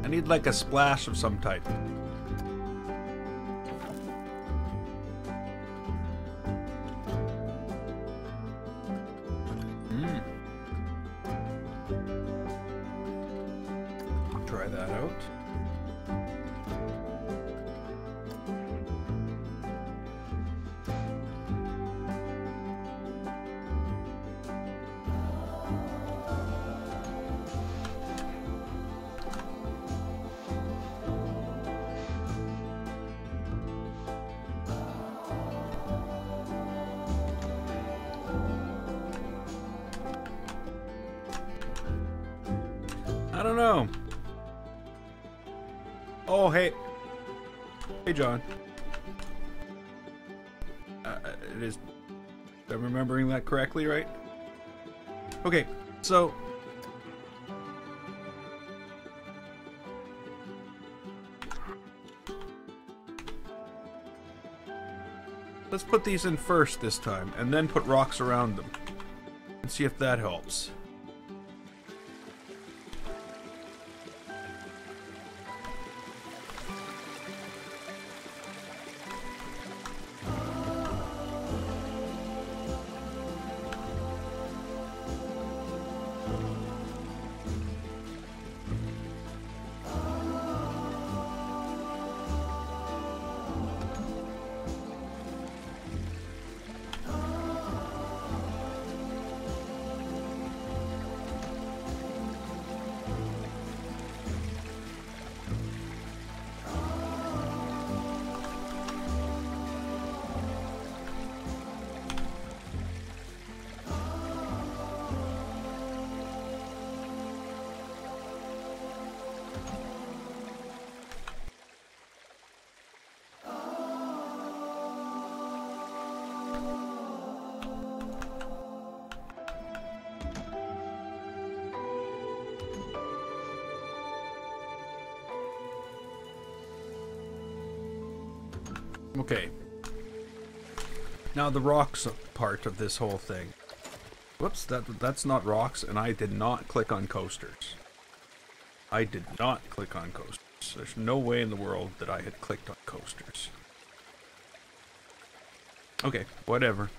need like a splash of some type. Try that out. I don't know. Oh, hey. Hey, John. It is... I'm remembering that correctly, right? Okay, so... let's put these in first this time, and then put rocks around them. And see if that helps. Okay. Now the rocks part of this whole thing. Whoops, that's not rocks, and I did not click on coasters. I did not click on coasters. There's no way in the world that I had clicked on coasters. Okay, whatever.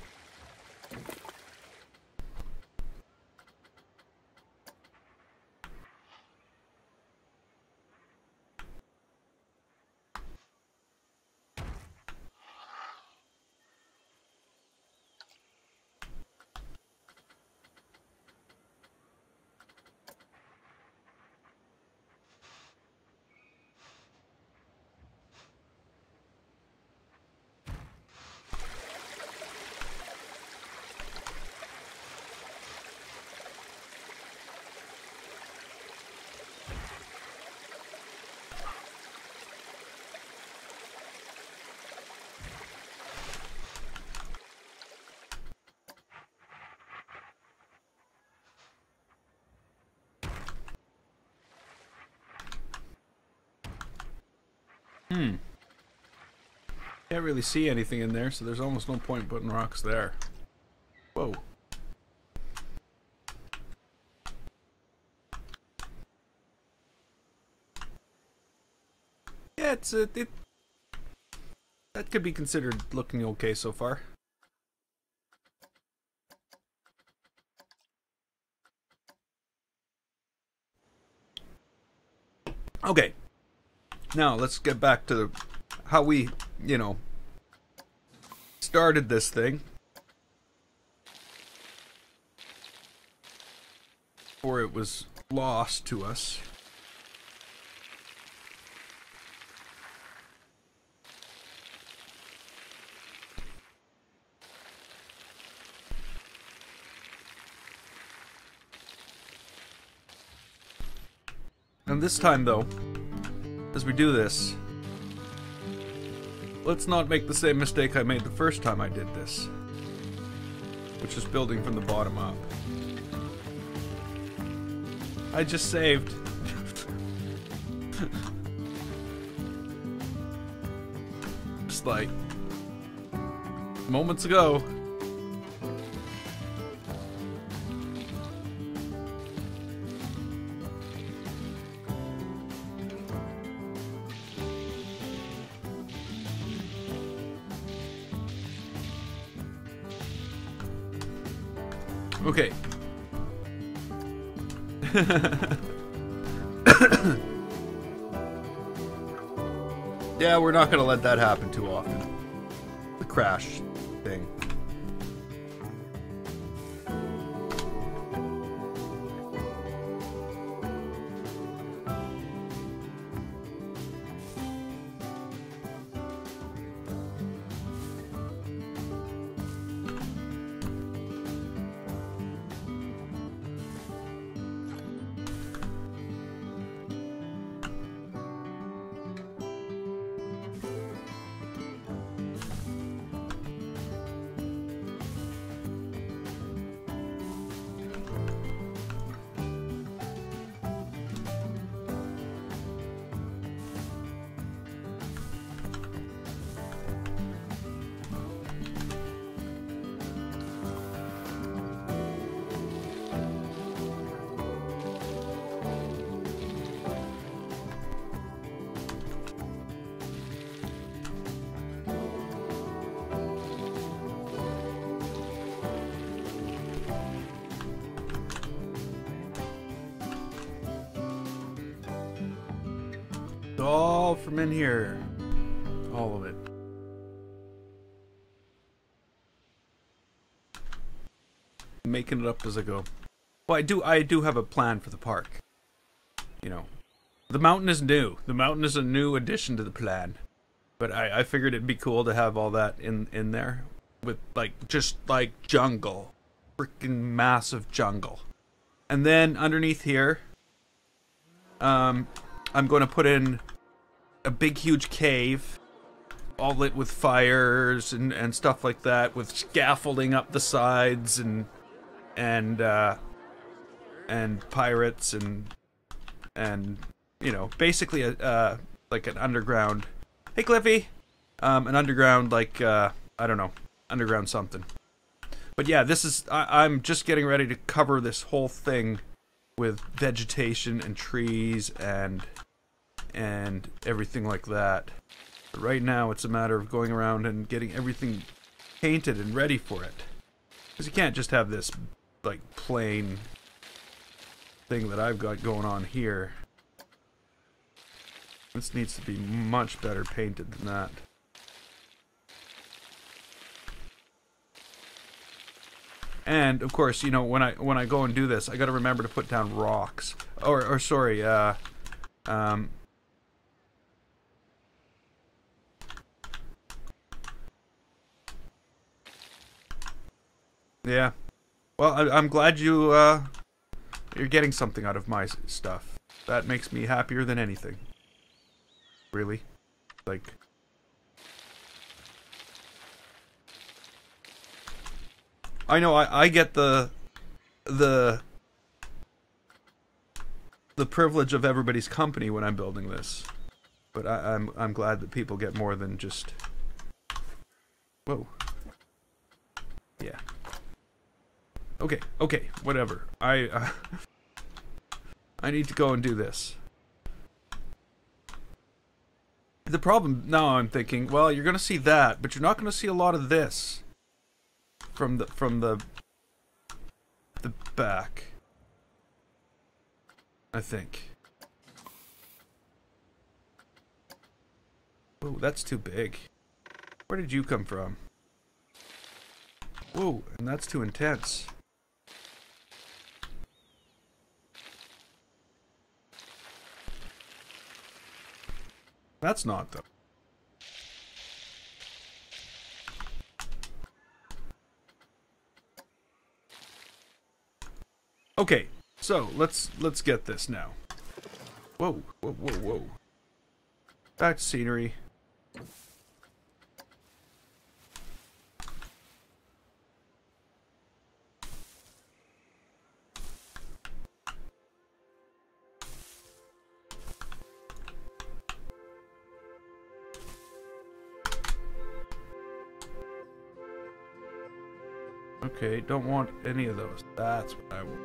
Can't really see anything in there, so there's almost no point putting rocks there. Whoa. Yeah, that could be considered looking okay so far. Okay. Now, let's get back to how we, you know, started this thing. Before it was lost to us. And this time, though, as we do this, let's not make the same mistake I made the first time I did this, which is building from the bottom up. I just saved. Just like moments ago. Okay. Yeah, we're not gonna let that happen too often. The crash thing. All from in here. All of it. Making it up as I go. Well, I do have a plan for the park. You know. The mountain is new. The mountain is a new addition to the plan. But I figured it'd be cool to have all that in there. With just jungle. Freaking massive jungle. And then underneath here, I'm going to put in a big huge cave, all lit with fires and stuff like that, with scaffolding up the sides and pirates and you know, basically like an underground. Hey Cliffy, an underground I don't know, underground something. But yeah, this is I'm just getting ready to cover this whole thing with vegetation and trees and everything like that. But right now it's a matter of going around and getting everything painted and ready for it. Because you can't just have this plain thing that I've got going on here. This needs to be much better painted than that. And of course, you know, when I go and do this, I got to remember to put down rocks. Or sorry, yeah. Well, I'm glad you're getting something out of my stuff. That makes me happier than anything. Really, I know I get the privilege of everybody's company when I'm building this, but I'm glad that people get more than just. Whoa. Yeah. Okay, whatever. I need to go and do this. The problem now, I'm thinking, well, you're gonna see that, but you're not gonna see a lot of this from the back. I think. Oh, that's too big. Where did you come from? Whoa, and that's too intense. That's not, though. Okay, so let's get this now. Whoa. Back to scenery. Okay, don't want any of those. That's what I want.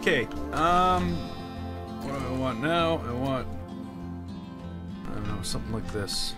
Okay, what do I want now? I want, I don't know, something like this.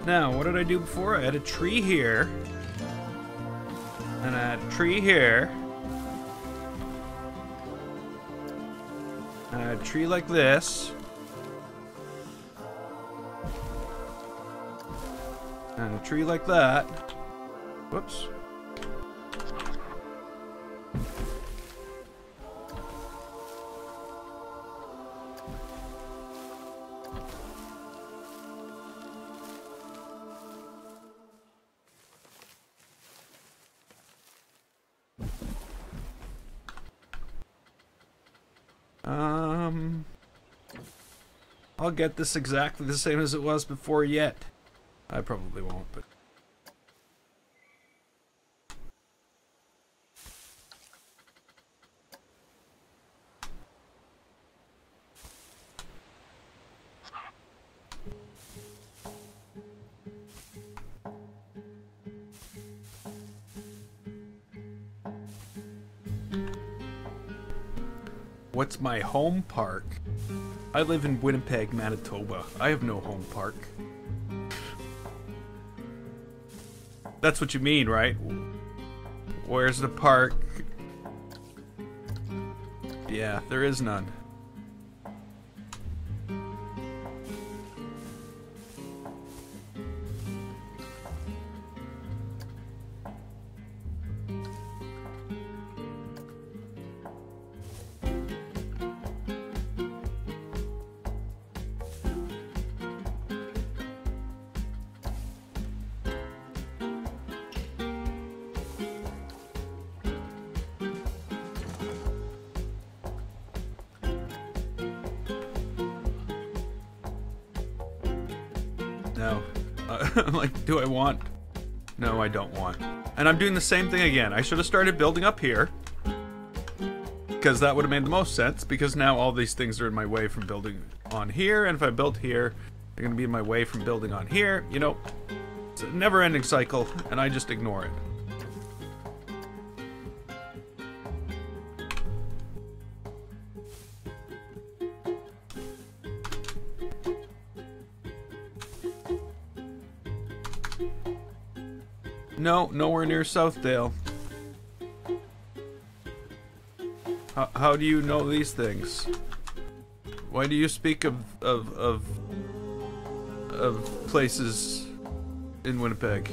Now, what did I do before? I had a tree here. And I had a tree here. And I had a tree like this. And a tree like that. Whoops. I'll get this exactly the same as it was before yet. I probably won't, but... What's my home park? I live in Winnipeg, Manitoba. I have no home park. That's what you mean, right? Where's the park? Yeah, there is none. No. I'm like, do I want? No, I don't want. And I'm doing the same thing again. I should have started building up here. Because that would have made the most sense, because now all these things are in my way from building on here, and if I built here, they're going to be in my way from building on here. You know, it's a never-ending cycle, and I just ignore it. No, nowhere near Southdale. How do you know these things? Why do you speak of places in Winnipeg?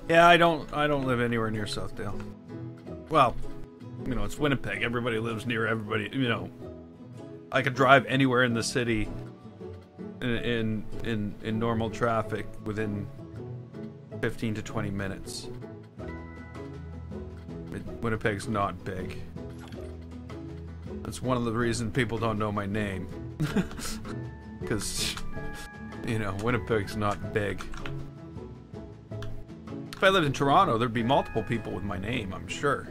Yeah, I don't live anywhere near Southdale. Well, you know, it's Winnipeg. Everybody lives near everybody. You know, I could drive anywhere in the city in normal traffic within 15 to 20 minutes. Winnipeg's not big. That's one of the reasons people don't know my name. Because, you know, Winnipeg's not big. If I lived in Toronto, there'd be multiple people with my name, I'm sure.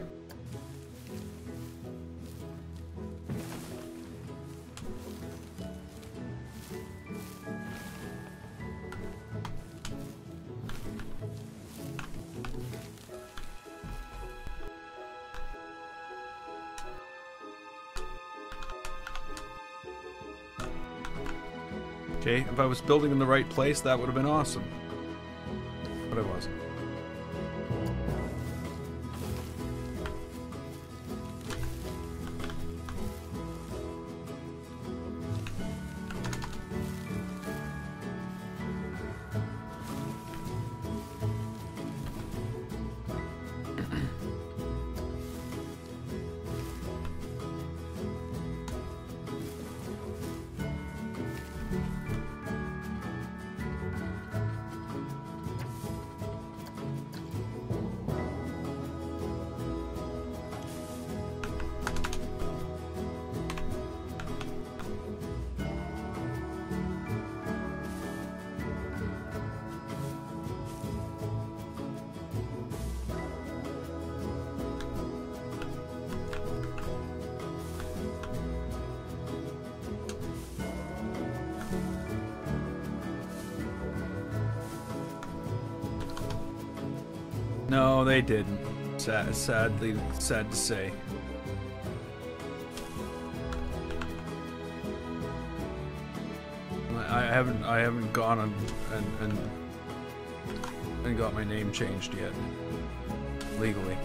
Okay, if I was building in the right place, that would have been awesome. But I wasn't. No, they didn't. Sadly, sad to say. I haven't gone and got my name changed yet, legally.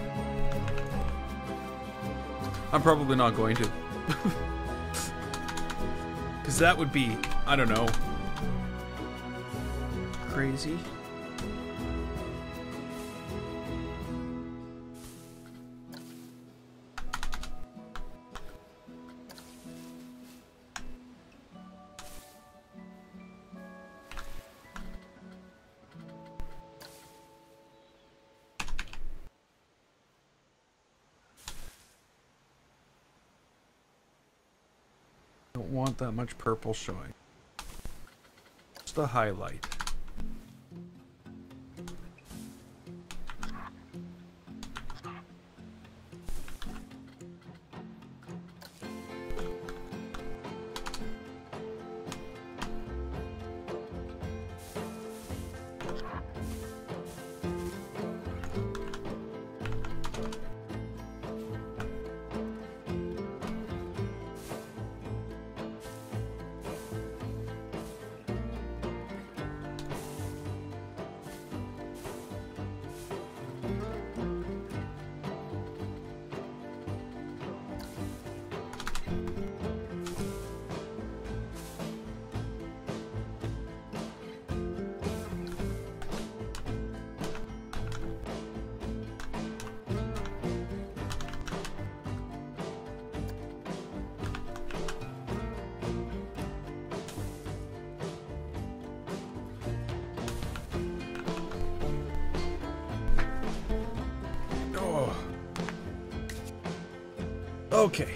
I'm probably not going to. Because that would be, I don't know, crazy. Don't want that much purple showing. Just a highlight. Okay.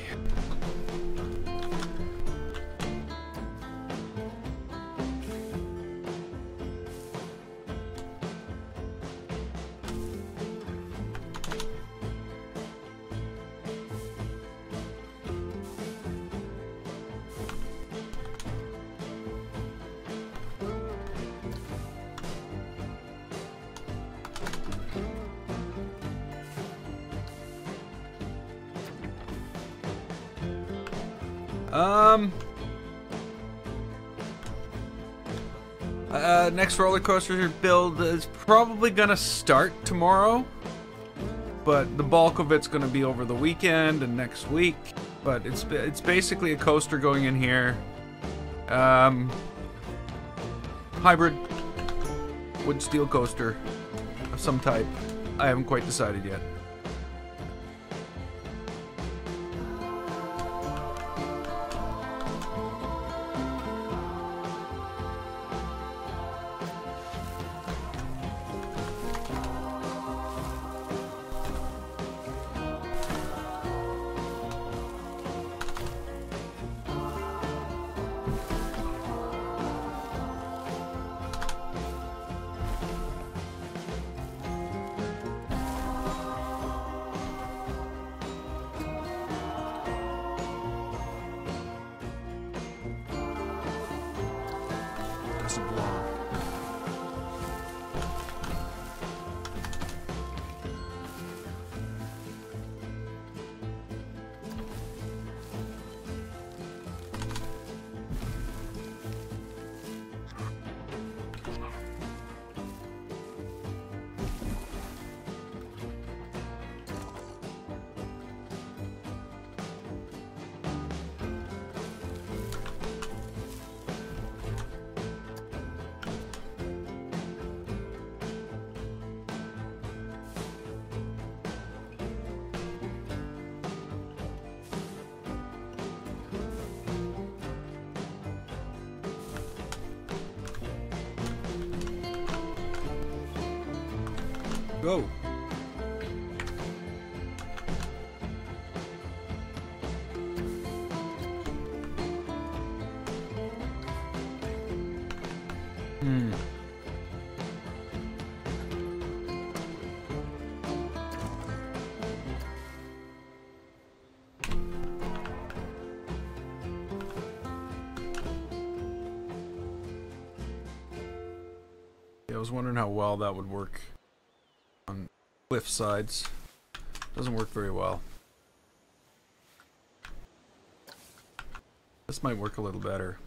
Next roller coaster build is probably gonna start tomorrow, but the bulk of it's gonna be over the weekend and next week. But it's basically a coaster going in here, hybrid wood steel coaster, of some type. I haven't quite decided yet. Go. Yeah, I was wondering how well that would work on cliff sides. Doesn't work very well. This might work a little better.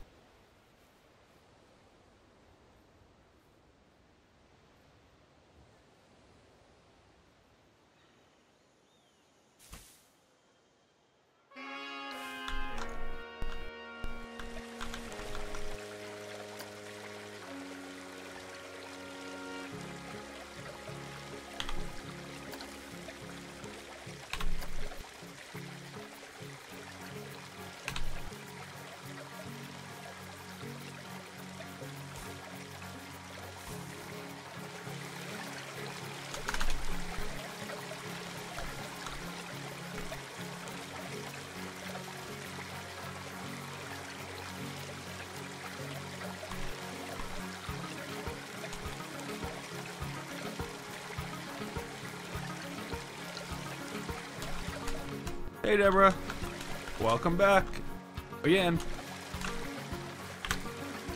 Hey Deborah, welcome back again.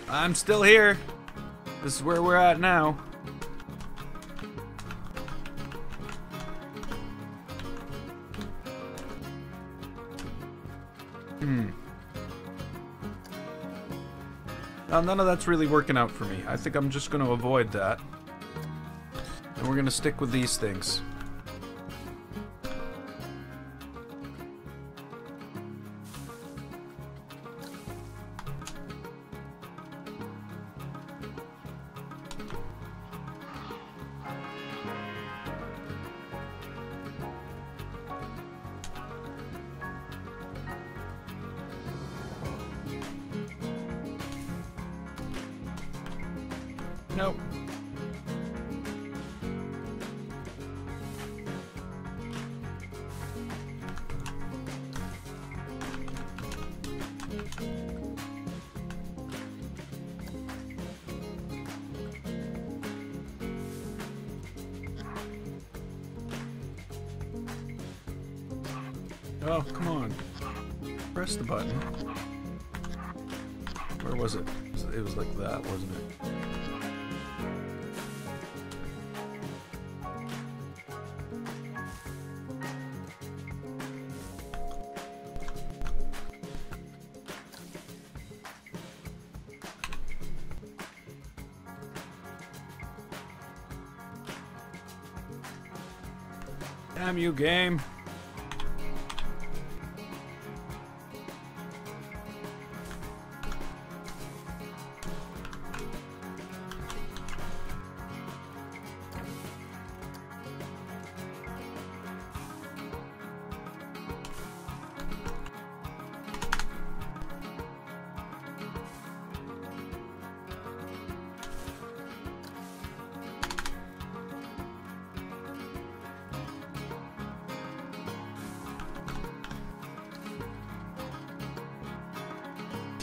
I'm still here. This is where we're at now. Now, none of that's really working out for me. I think I'm just going to avoid that. And we're going to stick with these things. Nope. Oh, come on. Press the button. Where was it? It was like that, wasn't it? Damn you, game.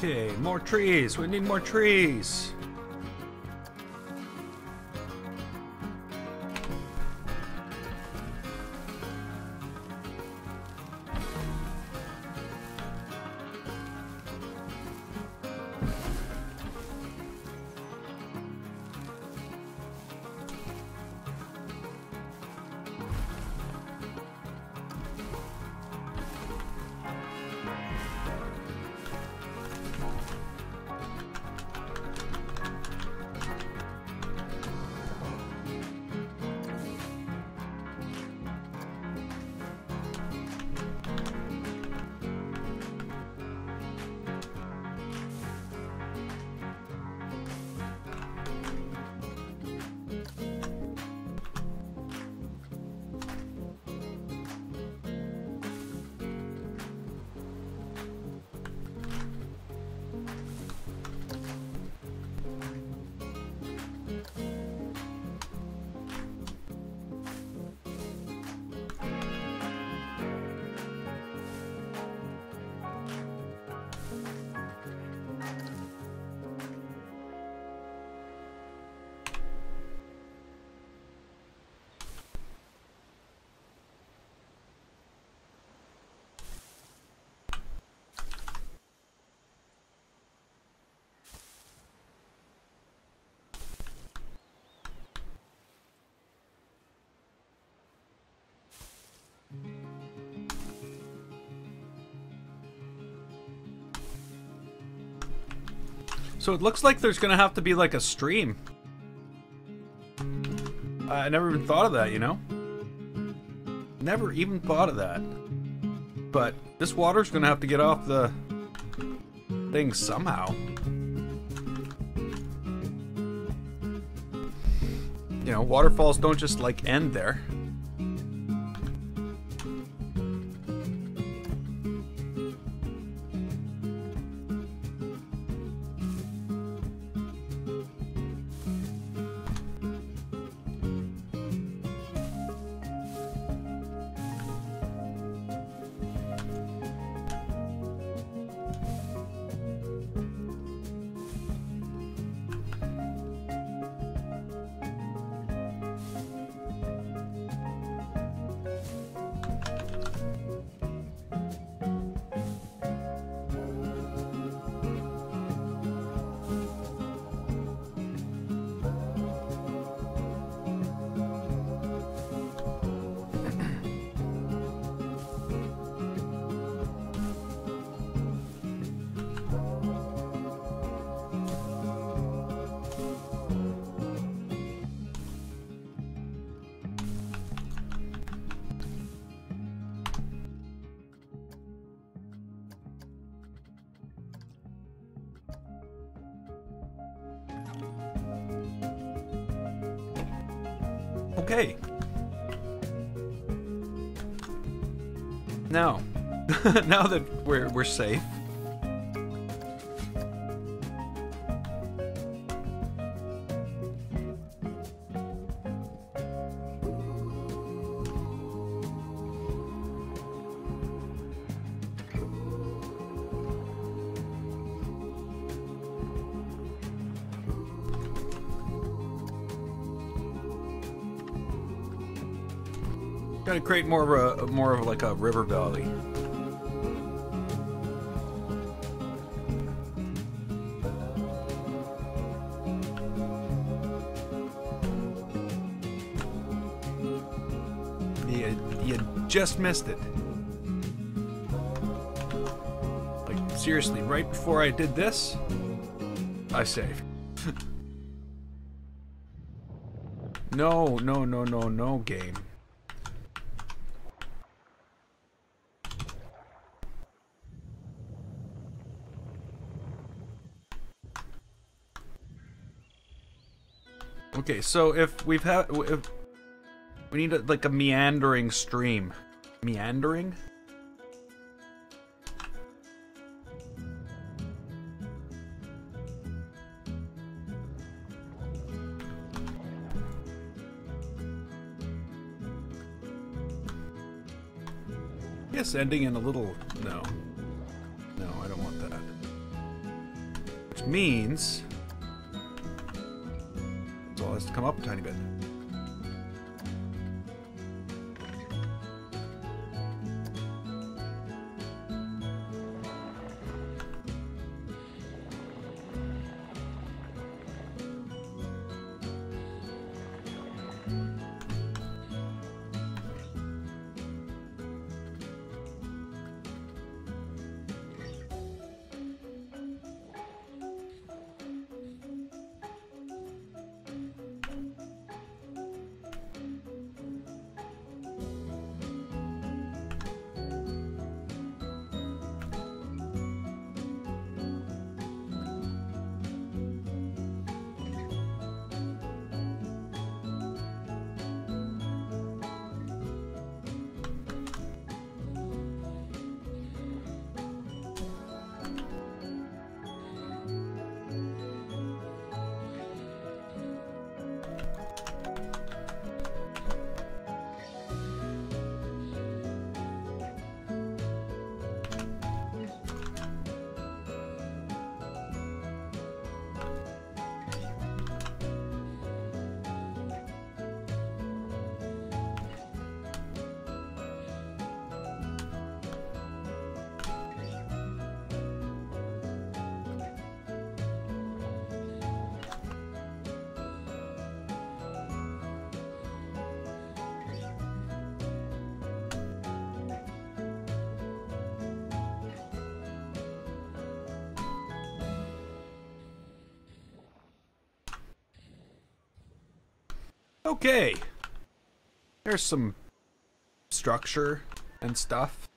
Okay, more trees. We need more trees. So it looks like there's gonna have to be like a stream. I never even thought of that, you know? Never even thought of that. But this water's gonna have to get off the thing somehow. You know, waterfalls don't just like end there. Okay. Now, now that we're safe. Gotta create more of like a river valley. You just missed it. Like seriously, right before I did this, I saved. No, no, no, no, no, game. Okay, so if we need like a meandering stream. Meandering? Yes, ending in a little... No. No, I don't want that. means it all has to come up a tiny bit. Okay, there's some structure and stuff.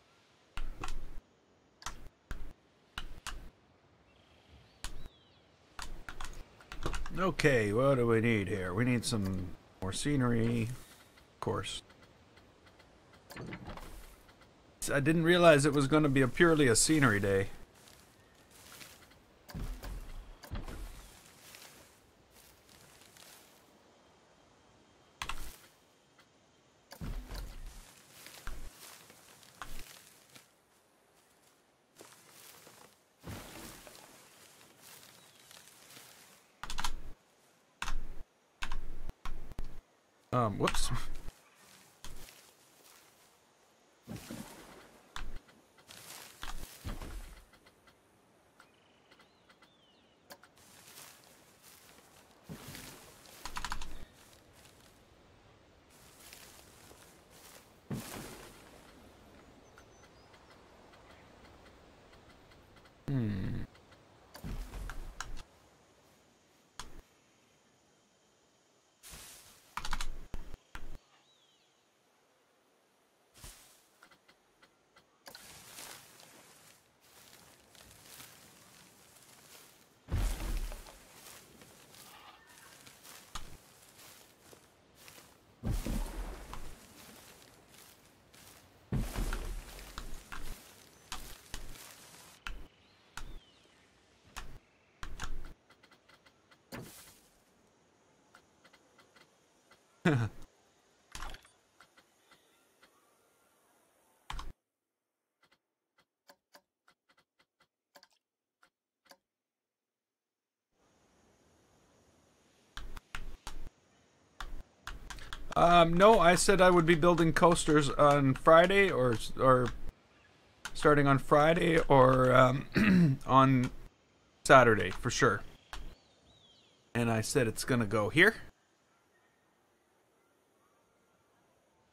Okay, what do we need here? We need some more scenery, of course. I didn't realize it was going to be purely a scenery day. Whoops. No, I said I would be building coasters on Friday, or starting on Friday, or on Saturday for sure. And I said it's gonna go here,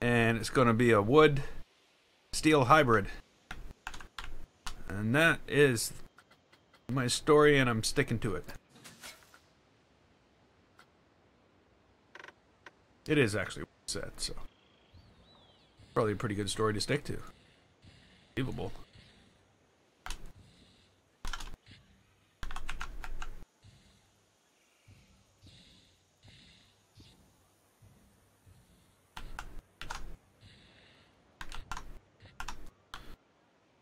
and it's gonna be a wood steel hybrid, and that is my story, and I'm sticking to it. It is actually what I said, so probably a pretty good story to stick to. Believable.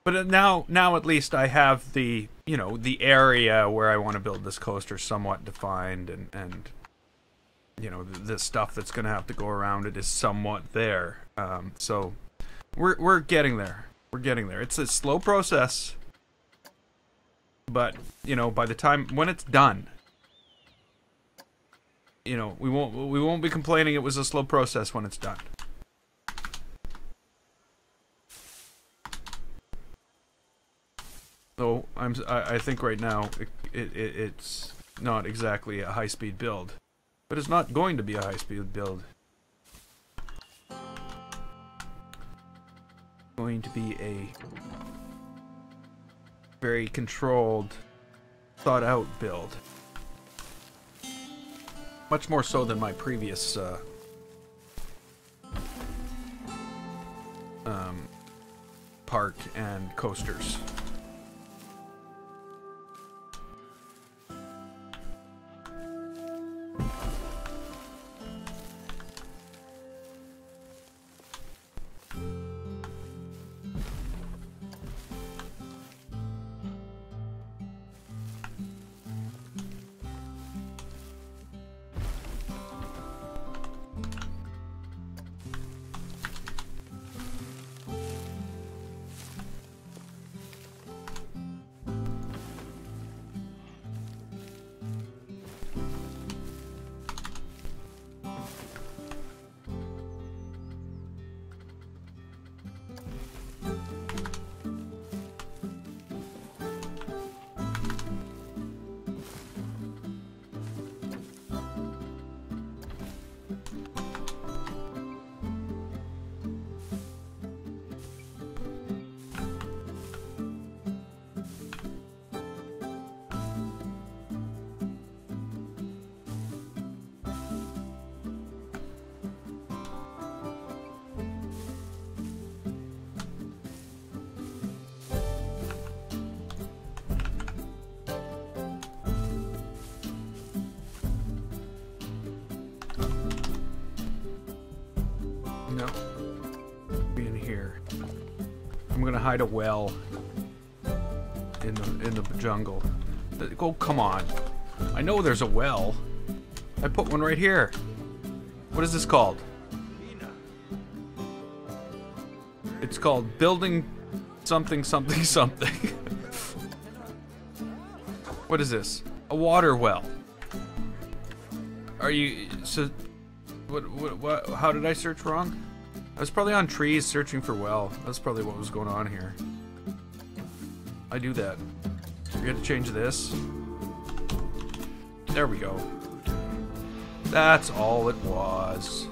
But now at least I have the, you know, the area where I want to build this coaster somewhat defined, and you know, the stuff that's going to have to go around it is somewhat there. So we're getting there. We're getting there. It's a slow process, But, you know, by the time when it's done, you know, we won't be complaining it was a slow process when it's done. So I think right now it's not exactly a high-speed build, but it's not going to be a high-speed build. It's going to be a very controlled, thought-out build. Much more so than my previous park and coasters. No. Be in here. I'm gonna hide a well in the jungle. Oh, come on. I know there's a well. I put one right here. What is this called? It's called building something something something. What is this? A water well. Are you so what how did I search wrong? I was probably on trees searching for well. That's probably what was going on here. I do that. We had to change this. There we go. That's all it was.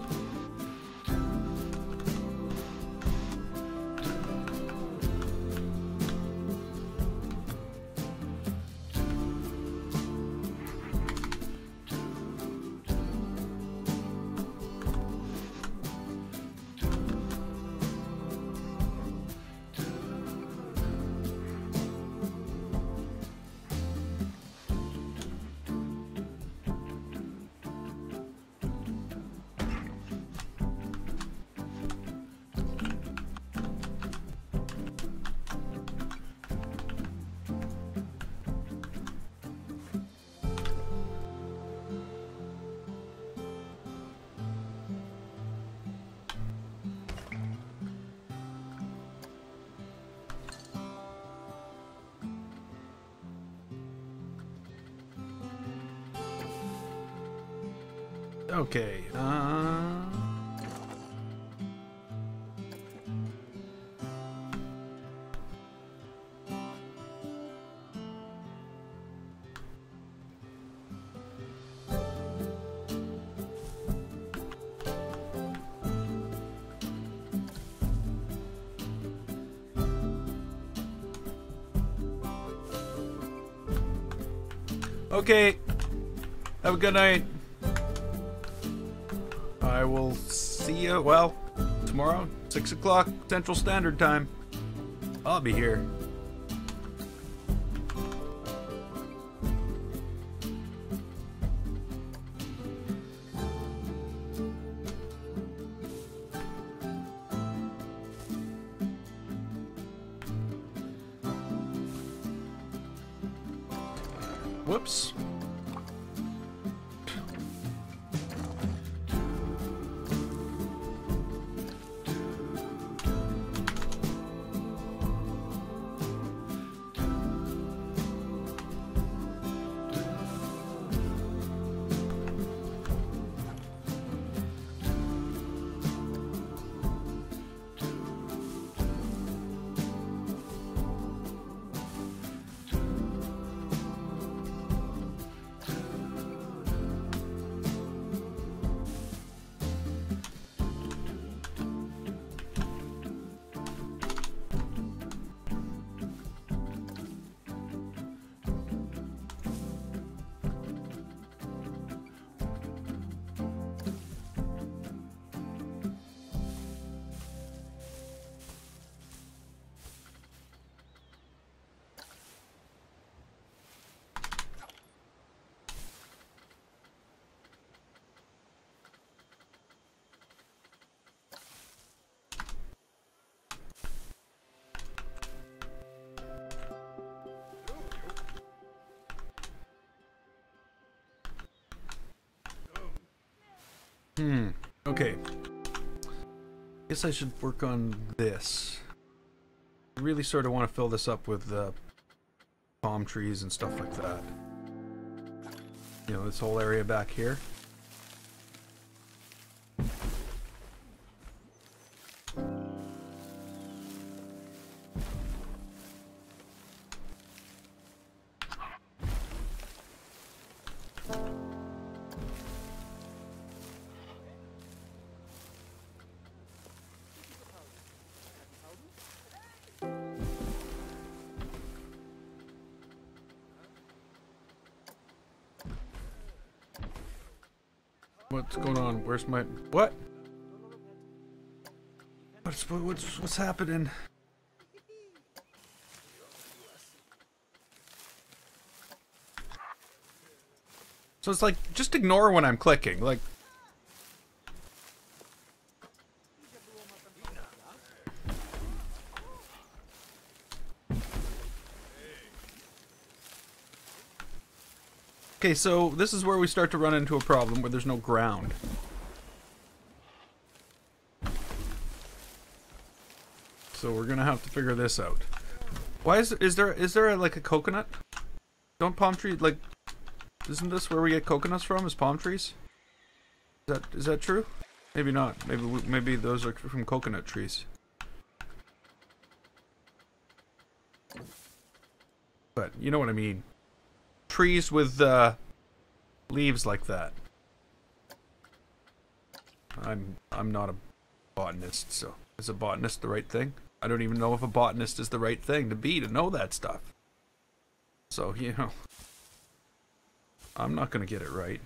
Okay, okay. Have a good night. I will see you, well, tomorrow, 6 o'clock Central Standard Time. I'll be here. Whoops. Okay. Guess I should work on this. I really sort of want to fill this up with palm trees and stuff like that. You know, this whole area back here. What's going on? Where's my... What? What's happening? So it's like, just ignore when I'm clicking, like... Okay, so this is where we start to run into a problem where there's no ground. So we're gonna have to figure this out. Why is there like a coconut? Don't palm trees, like, isn't this where we get coconuts from, is palm trees? Is that true? Maybe not. Maybe those are from coconut trees. But you know what I mean. Trees with leaves like that. I'm not a botanist, so is a botanist the right thing? I don't even know if a botanist is the right thing to be, to know that stuff. So, you know, I'm not gonna get it right.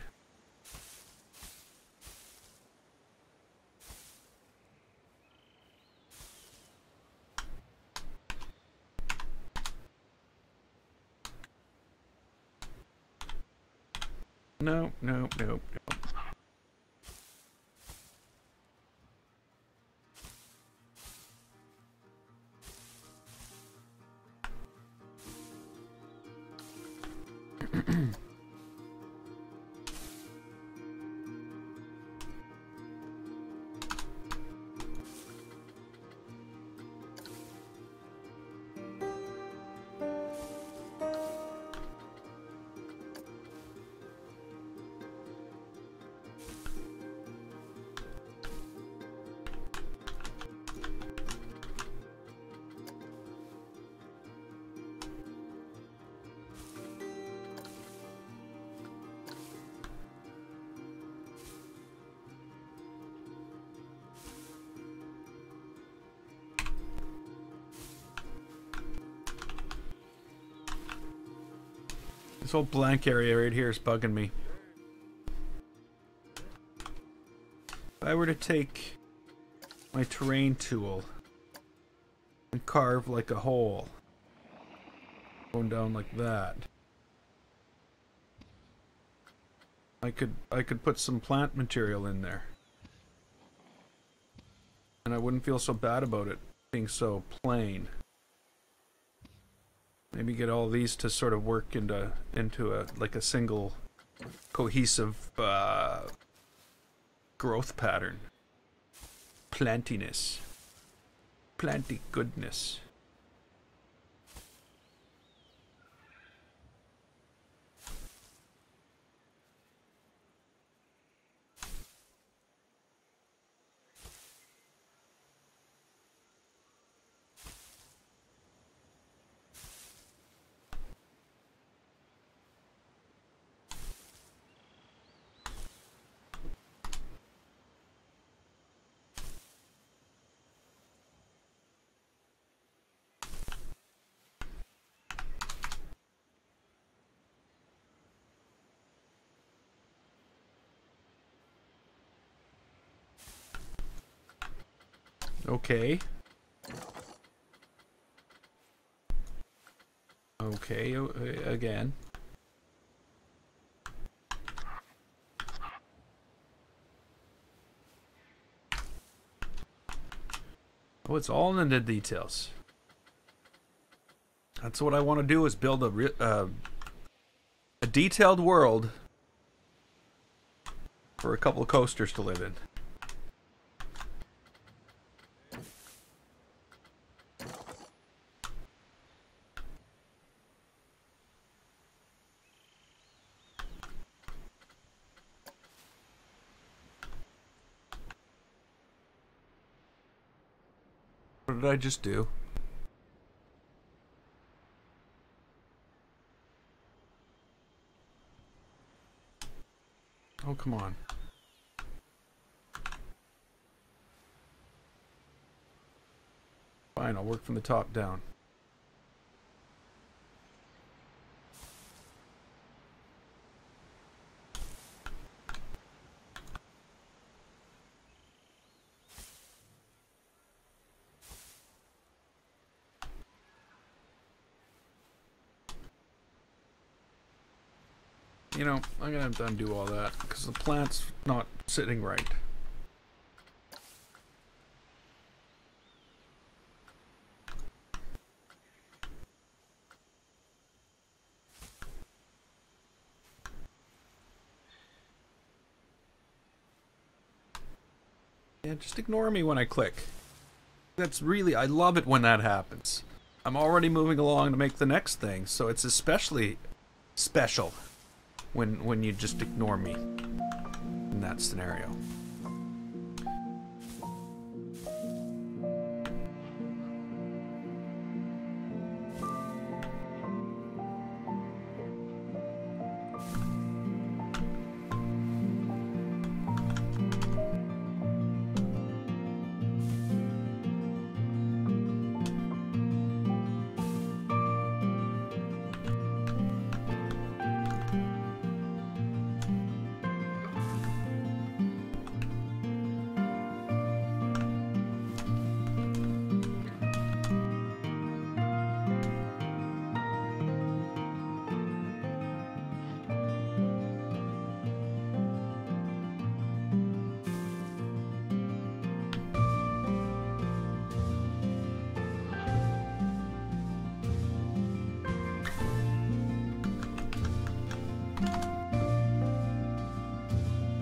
No. This whole blank area right here is bugging me. If I were to take my terrain tool and carve like a hole, going down like that, I could put some plant material in there, and I wouldn't feel so bad about it being so plain. Maybe get all these to sort of work into a like a single cohesive growth pattern. Plantiness. Planty goodness. Okay. Okay, again. Oh, it's all in the details. That's what I want to do, is build a detailed world for a couple of coasters to live in. What did I just do? Oh, come on. Fine, I'll work from the top down. You know, I'm gonna have to undo all that because the plant's not sitting right. Yeah, just ignore me when I click. That's really, I love it when that happens. I'm already moving along to make the next thing, so it's especially special when you just ignore me in that scenario.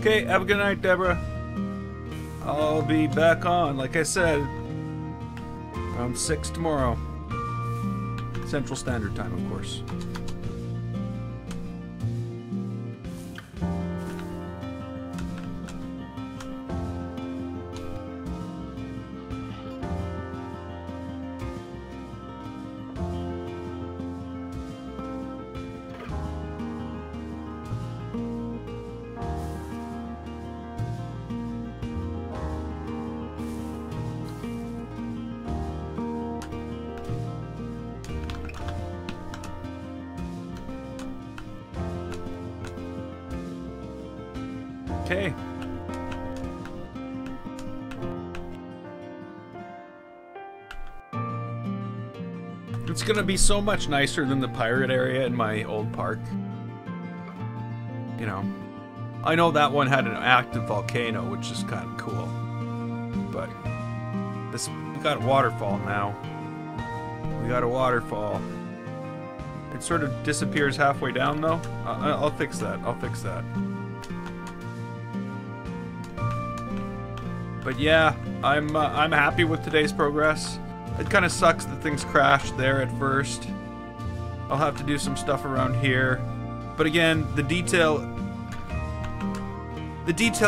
Okay, have a good night, Deborah. I'll be back on, like I said, around 6 tomorrow. Central Standard Time, of course. Okay. It's gonna be so much nicer than the pirate area in my old park. You know, I know that one had an active volcano, which is kind of cool. But this, we got a waterfall now. We got a waterfall. It sort of disappears halfway down, though. I'll fix that. I'll fix that. But yeah, I'm happy with today's progress. It kind of sucks that things crashed there at first. I'll have to do some stuff around here. But again, the detail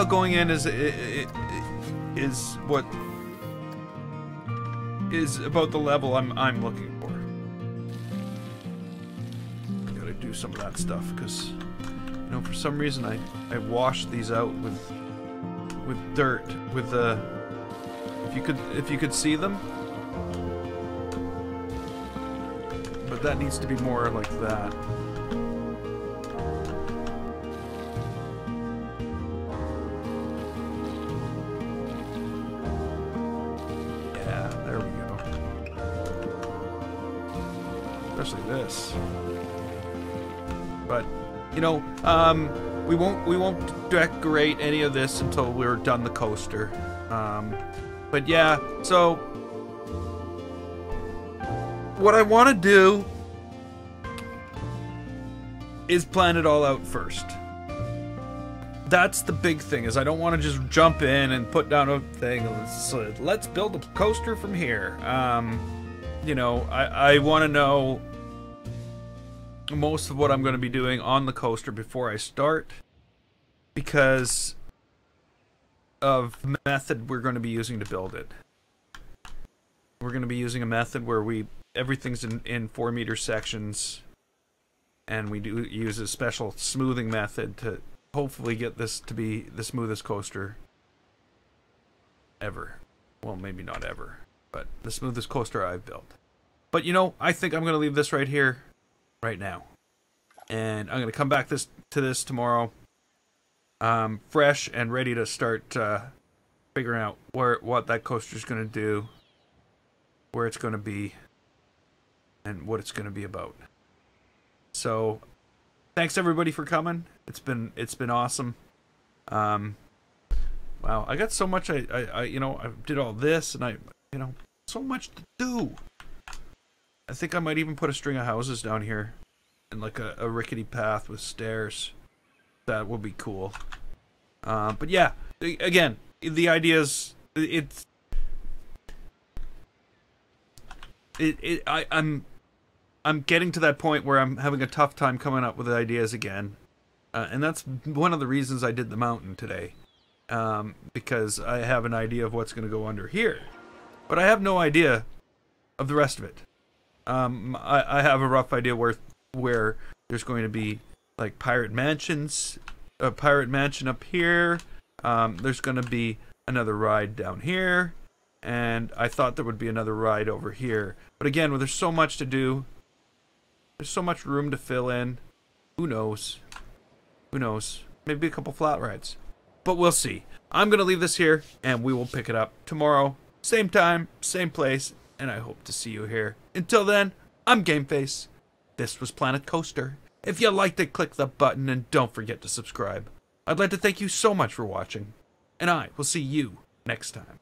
going in is what is about the level I'm looking for. Gotta do some of that stuff because, you know, for some reason I washed these out with dirt, with the, if you could see them, but that needs to be more like that. Yeah, there we go. Especially this. But you know, we won't decorate any of this until we're done the coaster. But yeah, so what I want to do is plan it all out first. that's the big thing, is I don't want to just jump in and put down a thing. Let's build a coaster from here. You know, I want to know most of what I'm going to be doing on the coaster before I start, because of the method we're going to be using to build it. We're going to be using a method where everything's in 4-meter sections, and we do use a special smoothing method to hopefully get this to be the smoothest coaster ever. Well, maybe not ever, but the smoothest coaster I've built. But you know, I think I'm going to leave this right here, right now. And I'm going to come back to this tomorrow, fresh and ready to start figuring out what that coaster's going to do, where it's going to be, and what it's going to be about. So, thanks everybody for coming. It's been awesome. Wow, I got so much. I you know, I did all this, and you know, so much to do. I think I might even put a string of houses down here, and like a rickety path with stairs. That would be cool. But yeah, again, the idea is I'm getting to that point where I'm having a tough time coming up with ideas again. And that's one of the reasons I did the mountain today. Because I have an idea of what's going to go under here. But I have no idea of the rest of it. I have a rough idea where there's going to be like pirate mansions. A pirate mansion up here. There's going to be another ride down here. And I thought there would be another ride over here. But again, there's so much to do. There's so much room to fill in. Who knows? Who knows? Maybe a couple flat rides. But we'll see. I'm going to leave this here, and we will pick it up tomorrow. Same time, same place, and I hope to see you here. Until then, I'm GameFace. This was Planet Coaster. If you liked it, click the button, and don't forget to subscribe. I'd like to thank you so much for watching, and I will see you next time.